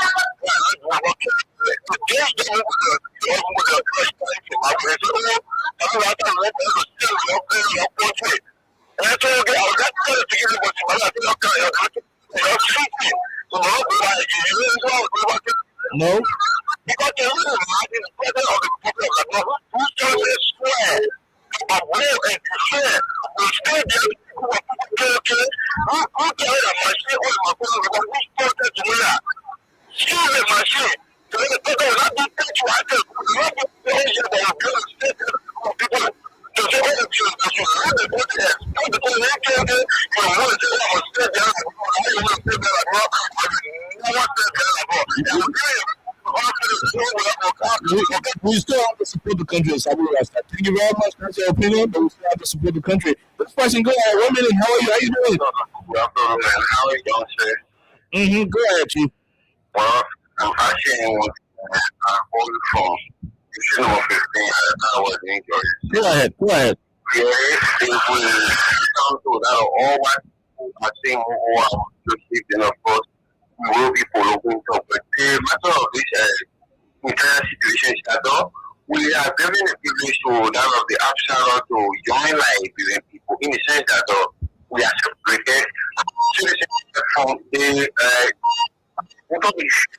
No. Because the reason why the president of the Republic of Ghana, who started swear of will and to share, will still be who carried a machine on my phone, who started to wear. Still the machine. So the president will not be touched to us. Not be patient by your girl state of people. To say what it is, to run the protest. Not because they can't get, you know, what it is, I was still there, I want to stay there as well, but no one stay there as well. We still have to support the country, Sabu Rasta. Thank you very much. That's your opinion, but we still have to support the country. This person, go ahead. 1 minute. How are you? How you doing? How are you doing, sir? Go ahead, Chief. Well, I'm actually holding from you should know 15 hours injuries. Go ahead. Yes, if we come to that, all what I think who are received, and of course, we will be following up. But the matter of this entire situation, we are given the privilege to that of the Absalom to join Liberian people in the sense that we are separated from the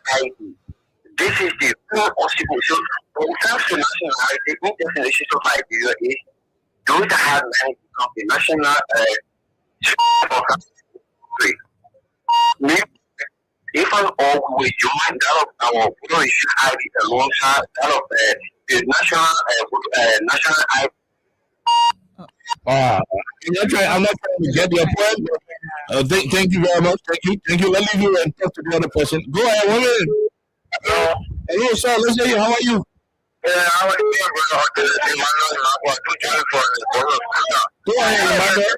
society. This is the full constitution. When it comes to nationality, the definition of Liberia is those that have managed to become the national if and all we join that of our population ID alongside that of the national ID. I'm not trying to get your point. Thank you very much. Thank you. Let me leave you and talk to the other person. Go ahead, 1 minute. Hello, sir. Let's hear you. How are you? How are you doing, brother? Go ahead, Emmanuel.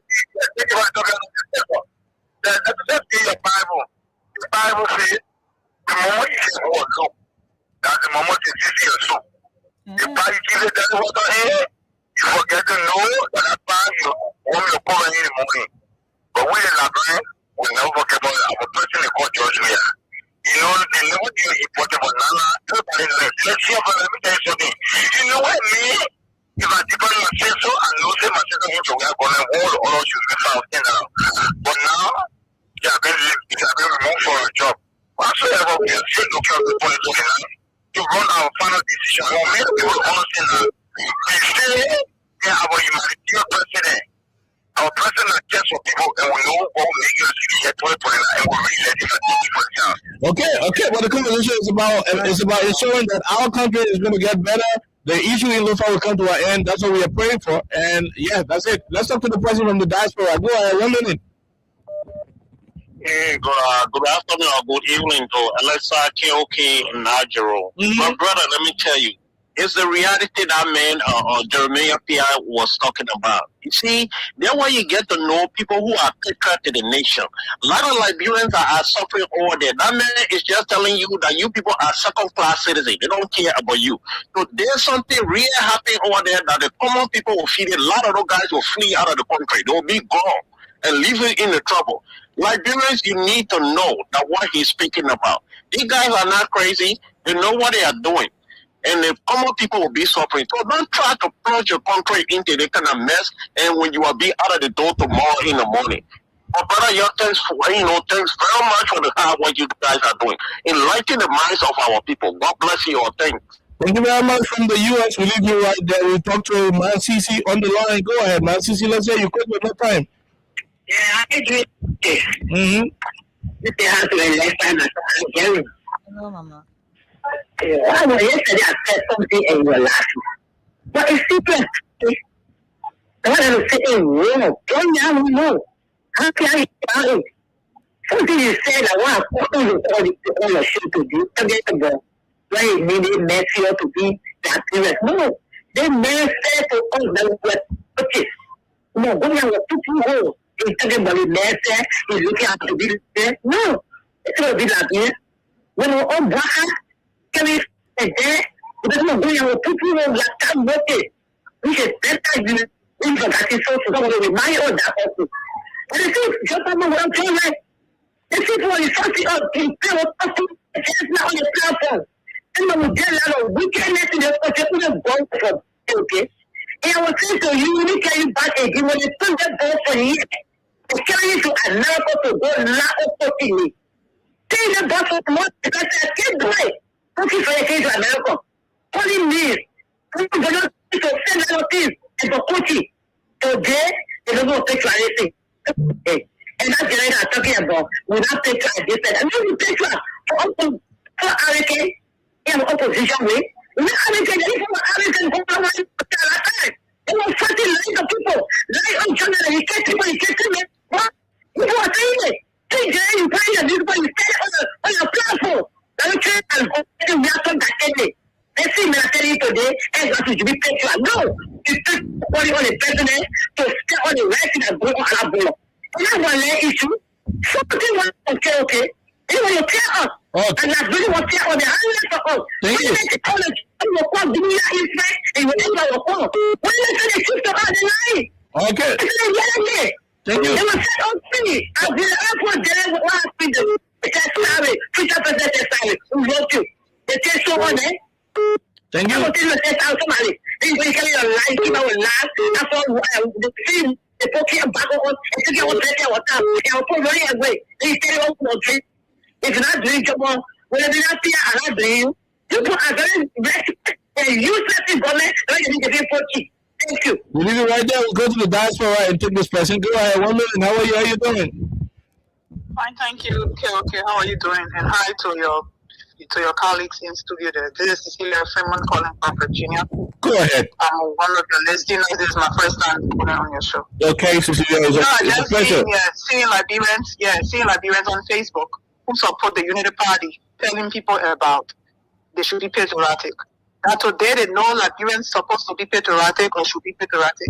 Let's read the Bible. The Bible says, the moment you say, oh, no, that's the moment you see your soul. The Bible says that water here, you forget to know that that time you want to come in the morning. But we in Liberia, we never forget about our person in court judge here. You know, they never do important about Nana. Everybody knows. Let's hear about let me tell you something. You know what, me? If I depend on say so, I know say my second into we are going to hold all should be found in now. But now, you are going to move for a job. Whatsoever we are still looking at the politics now, to run our final decision. Or maybe we will understand that. We say, yeah, our humanitarian president. Our president cares for people, and we know what we make us get to it, and we're really letting it for the chance. Okay. Well, the conversation is about ensuring that our country is going to get better. The issue in Lufa will come to an end. That's what we are praying for. And yeah, that's it. Let's talk to the president from the diaspora. Go ahead, 1 minute. Good afternoon or good evening to Alexa, KOK, and Najero. My brother, let me tell you, it's the reality that man Jeremiah P.I. was talking about. You see, then when you get to know people who are patriot to the nation, a lot of Liberians are suffering over there. That man is just telling you that you people are second-class citizens. They don't care about you. So there's something really happening over there that the common people will feel it. A lot of those guys will flee out of the country. They will be gone and living in the trouble. Liberians, you need to know that what he's speaking about. These guys are not crazy. They know what they are doing. And the common people will be suffering. So don't try to plunge your country into the kind of mess. And when you will be out of the door tomorrow in the morning. But brother, thanks very much for the hard work you guys are doing. Enlighten the minds of our people. God bless you all. Thanks. Thank you very much from the U.S. We leave you right there. We talk to Man CC on the line. Go ahead, Man CC. Let's hear you quick with no time. Yeah, I agree. This has to be less time again. Hello, Mama. Yesterday I said something and you were laughing. But it's secret. The one that was sitting wrong. Don't you know? How can I tell it? Something you said I want to put on the show to do. Forget about why you needed Messi to be that serious. No. They may say to us that we are coaches. No, when you are putting home, he's talking about the master, he's looking at the business. No, it's not be like this. When we're all black, can we say that? Because we are putting home like that, what is? We should better do it. We forgot it, so to remind us that also. And the thing, just about what I'm saying, like, the people is something else, they pay us it's not on the platform. And we get a lot of wickedness in the people that go from, okay? And I was saying to you, we carry you back again when you put that ball for you, they carry you to America to go now opportunity. Take the ball for more because I can't do it. Looking for a case to America. Calling me. I'm going to send out things and for coaching. Today, they don't go take anything. Okay. And that's the I'm talking about. We not take to this side. And when we take to for American, in opposition way, we American, if American go around they will fighting like the people. Like on channel, you can't me. What? You are saying it. Take the entire this one, you stay on your platform. Let me try and go to the other that let's see, I tell you today, and what should be paid for. No, you take only on the president to stay on the right and go on a block. And that's one issue. Something was okay. They will tell us. And that's really what they are on the island for us. Thank you. Okay. Thank you. They will say, okay, I'll be the airport there with one freedom. Because sorry, future president sorry, we love you. They take so on, eh? Thank you. I'm going to say somebody. They will carry your life, keep our life. That's all the thing. They put your back on, and took your take your time. And I'll put money away. They tell you what to if you're not doing your work, when you're not here, I'm not doing you put a very useless government, like you need to be 40. Thank you. We'll leave it right there. We'll go to the diaspora and take this person. Go ahead. 1 minute. How are you? How you doing? Fine, thank you. Okay. How are you doing? And hi to your colleagues in studio there. This is Cecilia Freeman calling from Virginia. Go ahead. I'm one of the listeners. This is my first time calling on your show. Okay, Cecilia, it's a pleasure. Seeing Liberians on Facebook who support the Unity Party, telling people about they should be patriotic. Now today they know Liberians supposed to be patriotic or should be patriotic.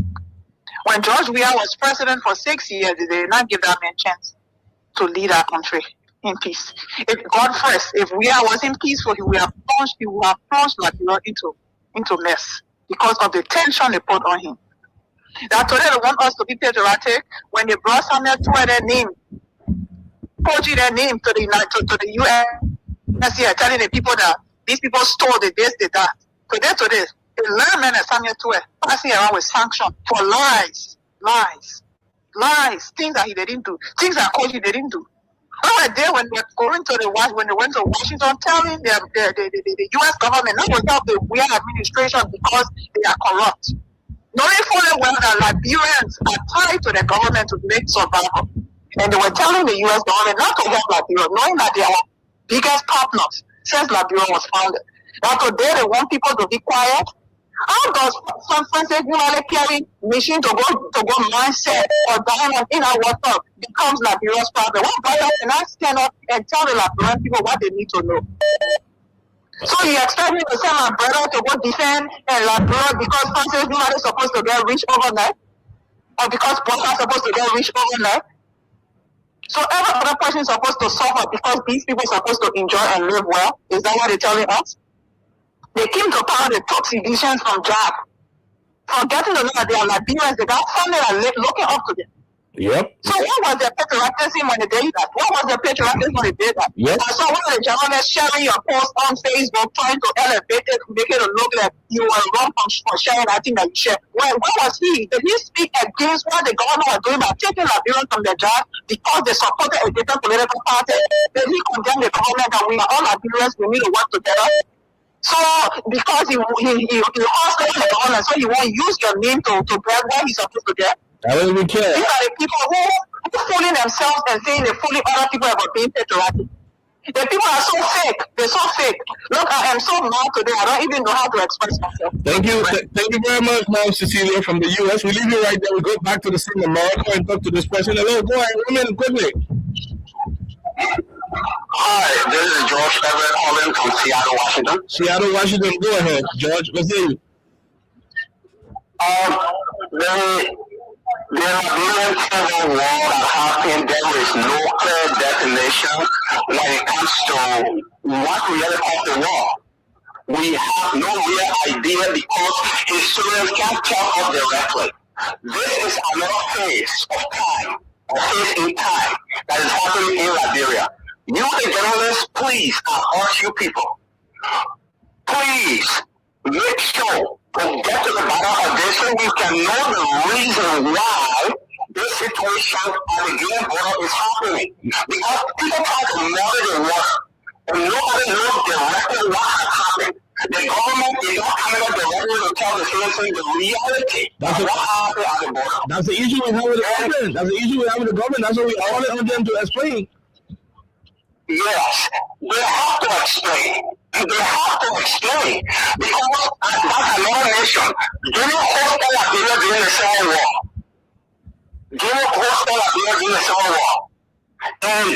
When George Weah was president for 6 years, they did not give that man a chance to lead our country in peace. If God first, if Weah wasn't peaceful, he would have plunged Liberia into mess because of the tension they put on him. Now today they want us to be patriotic when they brought Samuel Tuah their name, Koji their name to the US here, telling the people that these people stole the this, the that. Today, the layman and Samuel Tuah passing around with sanctions for lies, things that he didn't do, things that Koji didn't do. How there when they went to Washington, telling the U.S. government not to help the Weah administration because they are corrupt. Knowing fully well that Liberians are tied to the government to make survival. And they were telling the U.S. government not to help Liberia, knowing that they are biggest partners since Liberia was founded. Now today they want people to be quiet. How does San Francisco carry machine to go mindset or diamond in our water becomes Liberia's problem? What brother can I stand up and tell the Liberian people what they need to know? So you expect me to send my brother to go defend Liberia because Francis Newman is supposed to get rich overnight? Or because Bosa is supposed to get rich overnight? So every other person is supposed to suffer because these people are supposed to enjoy and live well? Is that what they're telling us? They came to power, they took civilians from job. Forgetting to know that they are Liberians, they got family and looking up to them. Yep. So what was their patriotism when they did that? What was their patriotism when they did that? Yep. I saw one of the journalists sharing your post on Facebook, trying to elevate it, make it look like you were wrong for sharing that thing that you shared. Well, what was he? Did he speak against what the government was doing by taking Liberians from their job because they supported a different political party? Did he condemn the government that we are all Liberians, we need to work together? So because he asked the government, so he won't use your name to brag what he's supposed to get. I don't even care. These are the people who are fooling themselves and saying they're fooling other people about being patriotic. The people are so fake. They're so fake. Look, I am so mad today. I don't even know how to express myself. Thank you. Thank you very much, Mom Cecilia from the U.S. We leave you right there. We go back to the same America and talk to this person. Hello, go ahead. 1 minute, quickly. Hi, this is George Everett calling from Seattle, Washington. Seattle, Washington. Go ahead, George. Let's hear you. There are millions of the world that happened. There is no clear definition when it comes to what really caused the war. We have no real idea because historians can't tell us directly. This is another phase of time, a phase in time that is happening in Liberia. You, the journalists, please, I urge you people, please make sure to get to the bottom of this so we can know the reason why this situation at the Guinea border is happening. Because people try to monitor the water, and nobody knows directly what has happened. The government is not coming up directly to tell the citizens the reality of what happened at the border. That's the issue we have with the government. That's the issue we have with the government. That's what we all want them to explain. Yes, they have to explain. They have to explain. Because that's another nation. Guinea hosted Liberia during the Civil War. Guinea hosted Liberia during the Civil War. And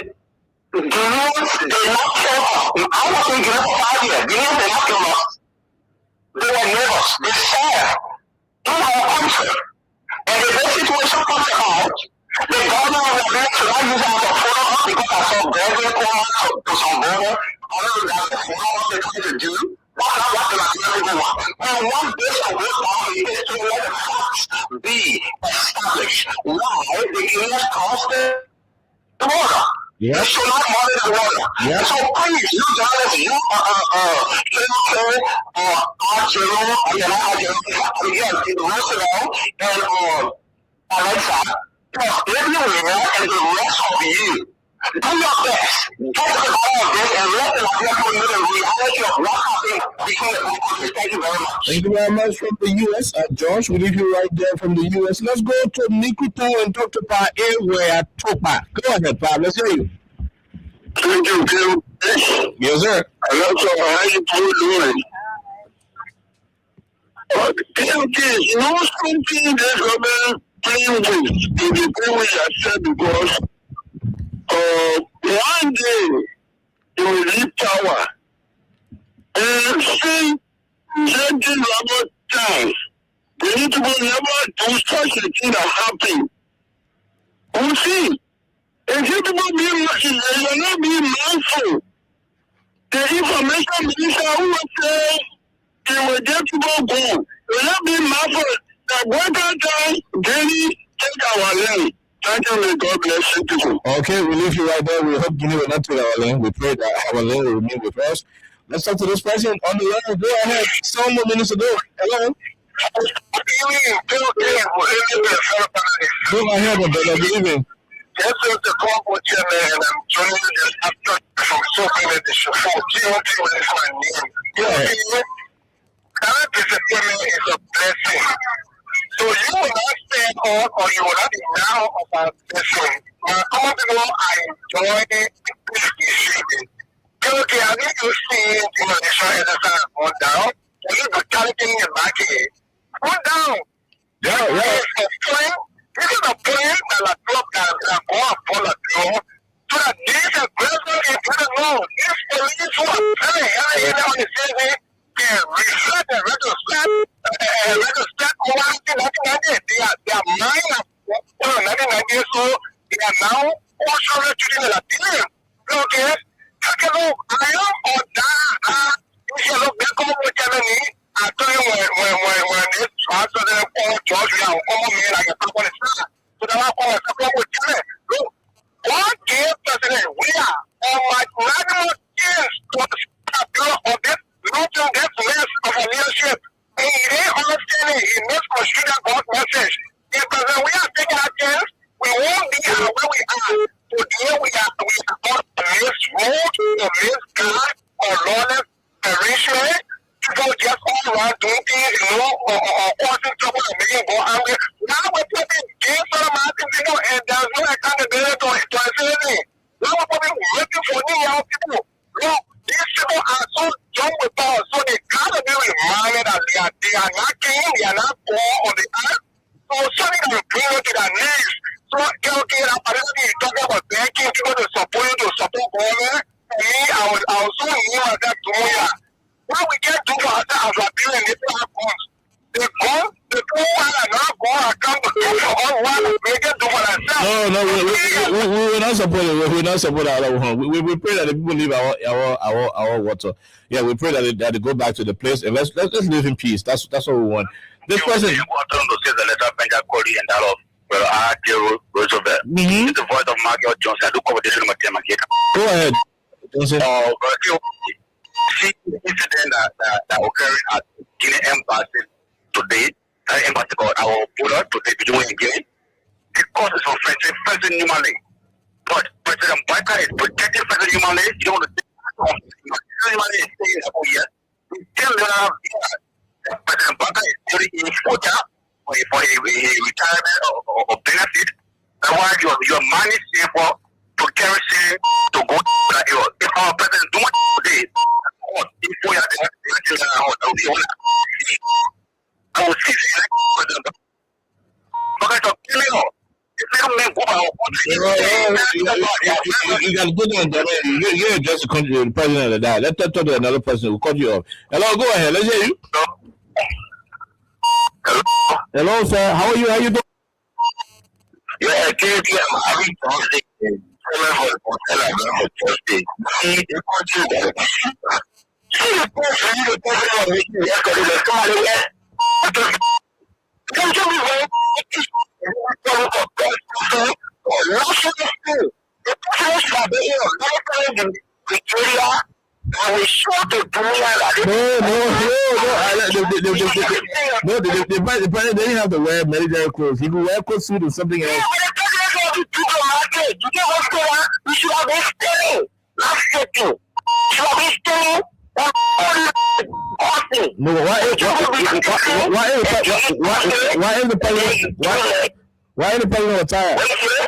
Guineans did not kill us. I was in Guinea for 5 years. Guineans did not kill us. They were neighbors. They served in our country. And if this situation comes out, the government of Liberia should not use it as a follow-up because I saw government come out to some border. I don't know that's the follow-up they're trying to do. That's not what the Liberian want. And once this will work out, is to let the facts be established. Why the Guineans crossed the border? Yeah. They should not monitor the water. Yeah. So please, you journalists, you and Alexa, everywhere and the rest of you. Do your best. Get to the bottom of this and let the Liberian know the reality of what happened between the two countries. Thank you very much. Thank you very much from the U.S. Josh, we leave you right there from the U.S. Let's go to Nikuto and talk to Pa Ewe Topa. Go ahead, Pa. Let's hear you. Thank you, Bill. Yes, sir. And also, how you doing? You know something this government playing with the thing we have said because one day they will leave power and see changing Robert times. They need to never do such a thing that happened. We'll see. And people you're not being mindful. The information minister who was saying they will get people go. You're not being mindful that one time Guinea take our land. Thank you, may God bless you people. Okay, we leave you right there. We hope Guinea will not take our land. We pray that our land will remain with us. Let's talk to this person on the line. Go ahead. Some more minutes ago. Hello. Go ahead, my brother. Good evening. This is the corporate chairman, and I'm joining this after from Sophie at the show. GOP is my name. That disappointment is a blessing. So you will not stand on or you will not be now about blessing. Now, common people, I enjoy it. Okay, I need to see the national exercise on down. I need to calculate in the back here. Go down. Yeah. This is a plan that I drop that I go and follow through so that these aggressors in the law, these police who are very heavy on the city can reflect and retrospect over 1990. They are mine of 1990, so they are now also treating the Latino. Okay? Take a look. I am or die. If you look back over what Germany, I tell you when this transfer them all George, we are all men like a couple of time. So now I call a couple of Germany. Look, what gave President we are on my graduate years to the bureau of this nothing gets less of a leadership. And he didn't understand it. He misconstrued God's message. If President we are taking our chance, we won't be where we are. Today we are on this road, or this God, or lawless, racial. People just all around doing things, or causing trouble and making go angry. Now we're putting games on the market, and there's no accountability to anything. Now we're putting looking for new young people. Look, these people are so young with power, so they gotta be reminded that they are not king, they are not poor on the earth. So something that will bring you to their knees. So, okay, you're talking about banking people to support you, to support government. For me, I was so new at that tomorrow. What we can't do for ourselves as Liberian, they have guns. The No, we will not support it. We will not support our home. We pray that the people leave our water. Yeah, we pray that they go back to the place and let's live in peace. That's what we want. This person. Mm-hmm. The voice of Margaret Johnson. I do conversation with them again. Go ahead. See the incident that occurred at Guinea Embassy today. Embassy got our border today doing again. Because it's offensive, President Numale. But President Baker is protecting President Numale. You don't want to President Numale is saying that, oh yes, we still have President Baker is doing a quota for a retirement or benefit. That's why your money is saved for kerosene to go to that area. If our president do it today, I will see President Baker. You got to go down there. You're just the president of that. Let's talk to another person who cut you off. Hello, go ahead. Let's hear you. Hello, sir. How are you? How you doing? Yeah, I'm having No, the president didn't have to wear military clothes. He could wear a coat suit or something else. You should have been stealing. Not sitting. You should have been stealing. No, why is the president retired?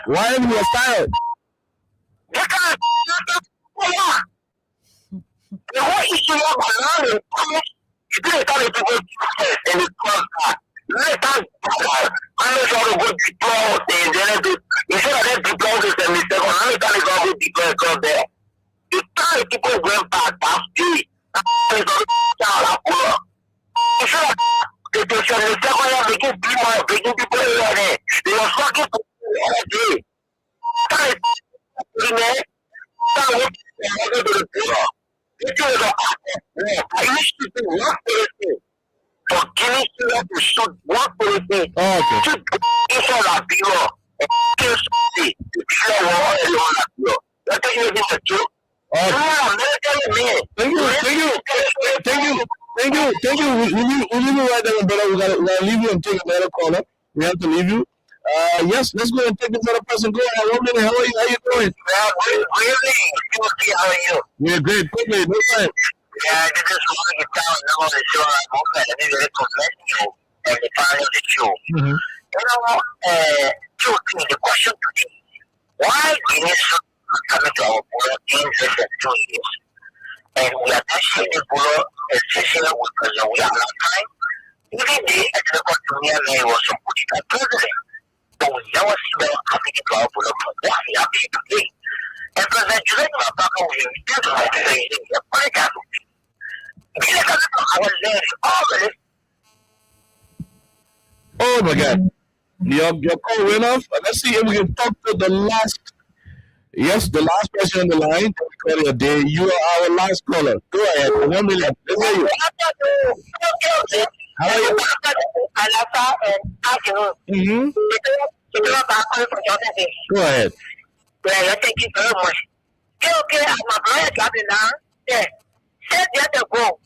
Why is he retired? The whole issue of allowing you didn't tell people in the contract. Let us unless you want to go deploy the instead of them deploy the 72nd, how many times you go deploy across there? The time people went back past day, instead of the 72nd making people here there, they were fucking all day. Time I used to do one person for giving you to shoot one person. Oh, okay. Inside a bureau. The bureau. That's you the truth. Thank you. We'll leave you right there, brother. We gotta leave you and take another caller. We have to leave you. Yes, let's go and take this other person. Go ahead. 1 minute. How are you? How you doing? Really? How are you? We're great. Quickly, no time. Yeah, I just want to get down on the show. I'm hoping that maybe they connect you and the part of the show. Mm-hmm. You know, the question today, why Guinness coming to our border in less than 2 years? And we are not seeing the border, especially because we are not time. Even the Ethical Community was a political president. But we never see them coming to our border. What we are doing today. And President Julian Mabaka will return to our political. Oh my God. Your call went off. Let's see if we can talk to the last. Yes, the last person on the line. Call your day. You are our last caller. Go ahead. 1 minute. Let's hear you. How are you? Mm-hmm. Go ahead. Yeah, thank you very much. Okay, I'm a brother driving now. Yeah. Said the other go.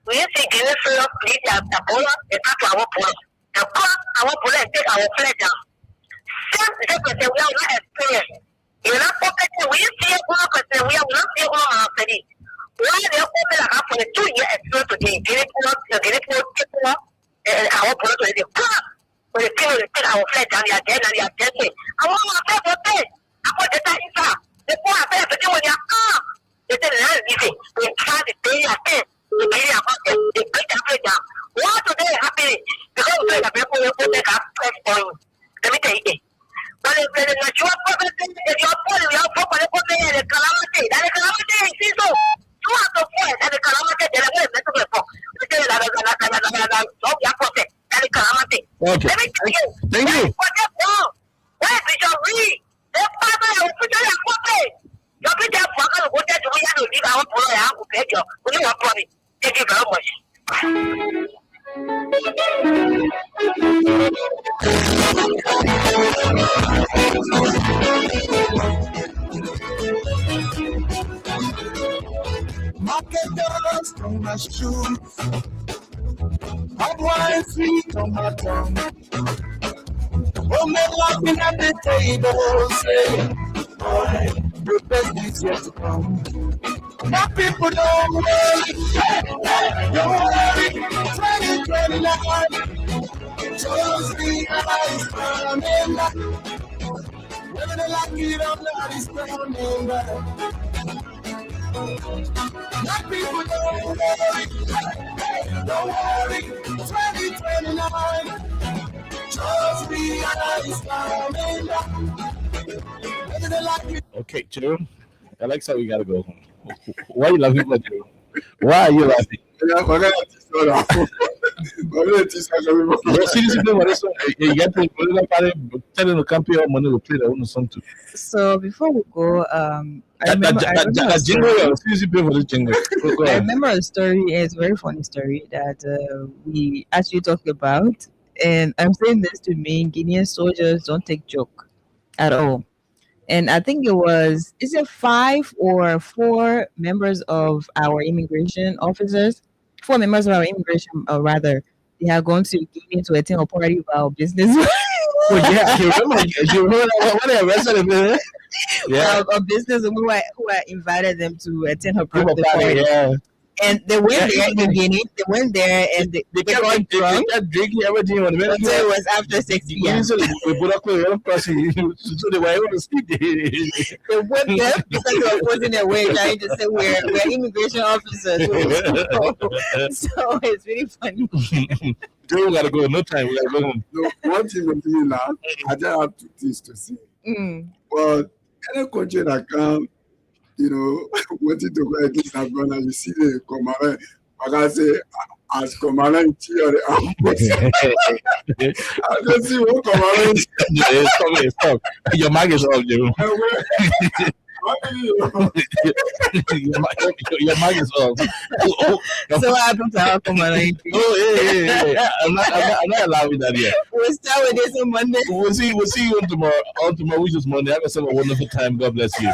We used to give us the polar, the pack our polar. The pack our polar and take our flag down. Same we are not experienced. You're not perfect. We used to see a polar person. We are not able to have any. Why they open up for the 2 year experience today? Get it polar, our polar to the pack. When the people take our flag down, they are dead and they are dead. I want to have a bed. I want the time. The poor affair, but you want your arm. It's a land easy. We try to stay at it. The media about it. They break the plate down. What today happening? Because we have people who put the press point. Let me tell you. But if the natural prophecy, if you're putting your property, the calamity, and the calamity is so. You have to point and the calamity, they're going to make it for. We say that so your prophet, and the calamity. Okay. Let me tell you. Thank you. What they wrong? Where did you read? They father will put you in one day. You put that fucker to go there to me and give our boy a who pay you. We don't want money. Thank you very much. Market dollars on my shoes. Hot wine sweet on my tongue. Women laughing at the table saying, boy, the best is yet to come. My people don't worry. Don't worry. 2029. Just the eyes coming back. Whether they like it or not, it's coming back. My people don't worry. Don't worry. 2029. Just the eyes coming back. Whether they like it. Okay, Jerome. Alexa, we gotta go home. Why are you laughing at Jerome? Why are you laughing? Yeah, we're gonna teach you all. We're gonna teach you all. No, seriously, you get to tell them to come pay our money to play their own song too. So before we go, I remember a jingle, story. seriously, pay for the jingle. Go I ahead. remember a story. It's a very funny story that we actually talked about, and I'm saying this to mean Guinean soldiers don't take joke at all. And I think is it 5 or 4 members of our immigration officers, 4 members of our immigration, or rather, they are going to Guinea to attend a party about business. Oh, yeah, you remember when they arrested him? Yeah. A business who I invited them to attend her People birthday party, party. yeah. And they went there in Guinea. They went there and they got drunk. They kept drinking everything on the Until it was after 6 p.m. So they were able to speak. They went there because they were forcing their way, trying to say we're immigration officers. So it's really funny. Joe, we gotta go. No time. We gotta go home. No, one thing with me now, I just have 2 things to say. But any country that come, wanting to go against Afghanistan, you see the commandant, like I say, as commandant in chief of the armed forces. I just see one commandant. Stop. Your mic is off, Joe. Your mic is off. So what happened to our commander? Oh, yeah. I'm not allowing that yet. We'll start with this on Monday. We'll see you on tomorrow. On tomorrow, which is Monday. Have yourself a wonderful time. God bless you.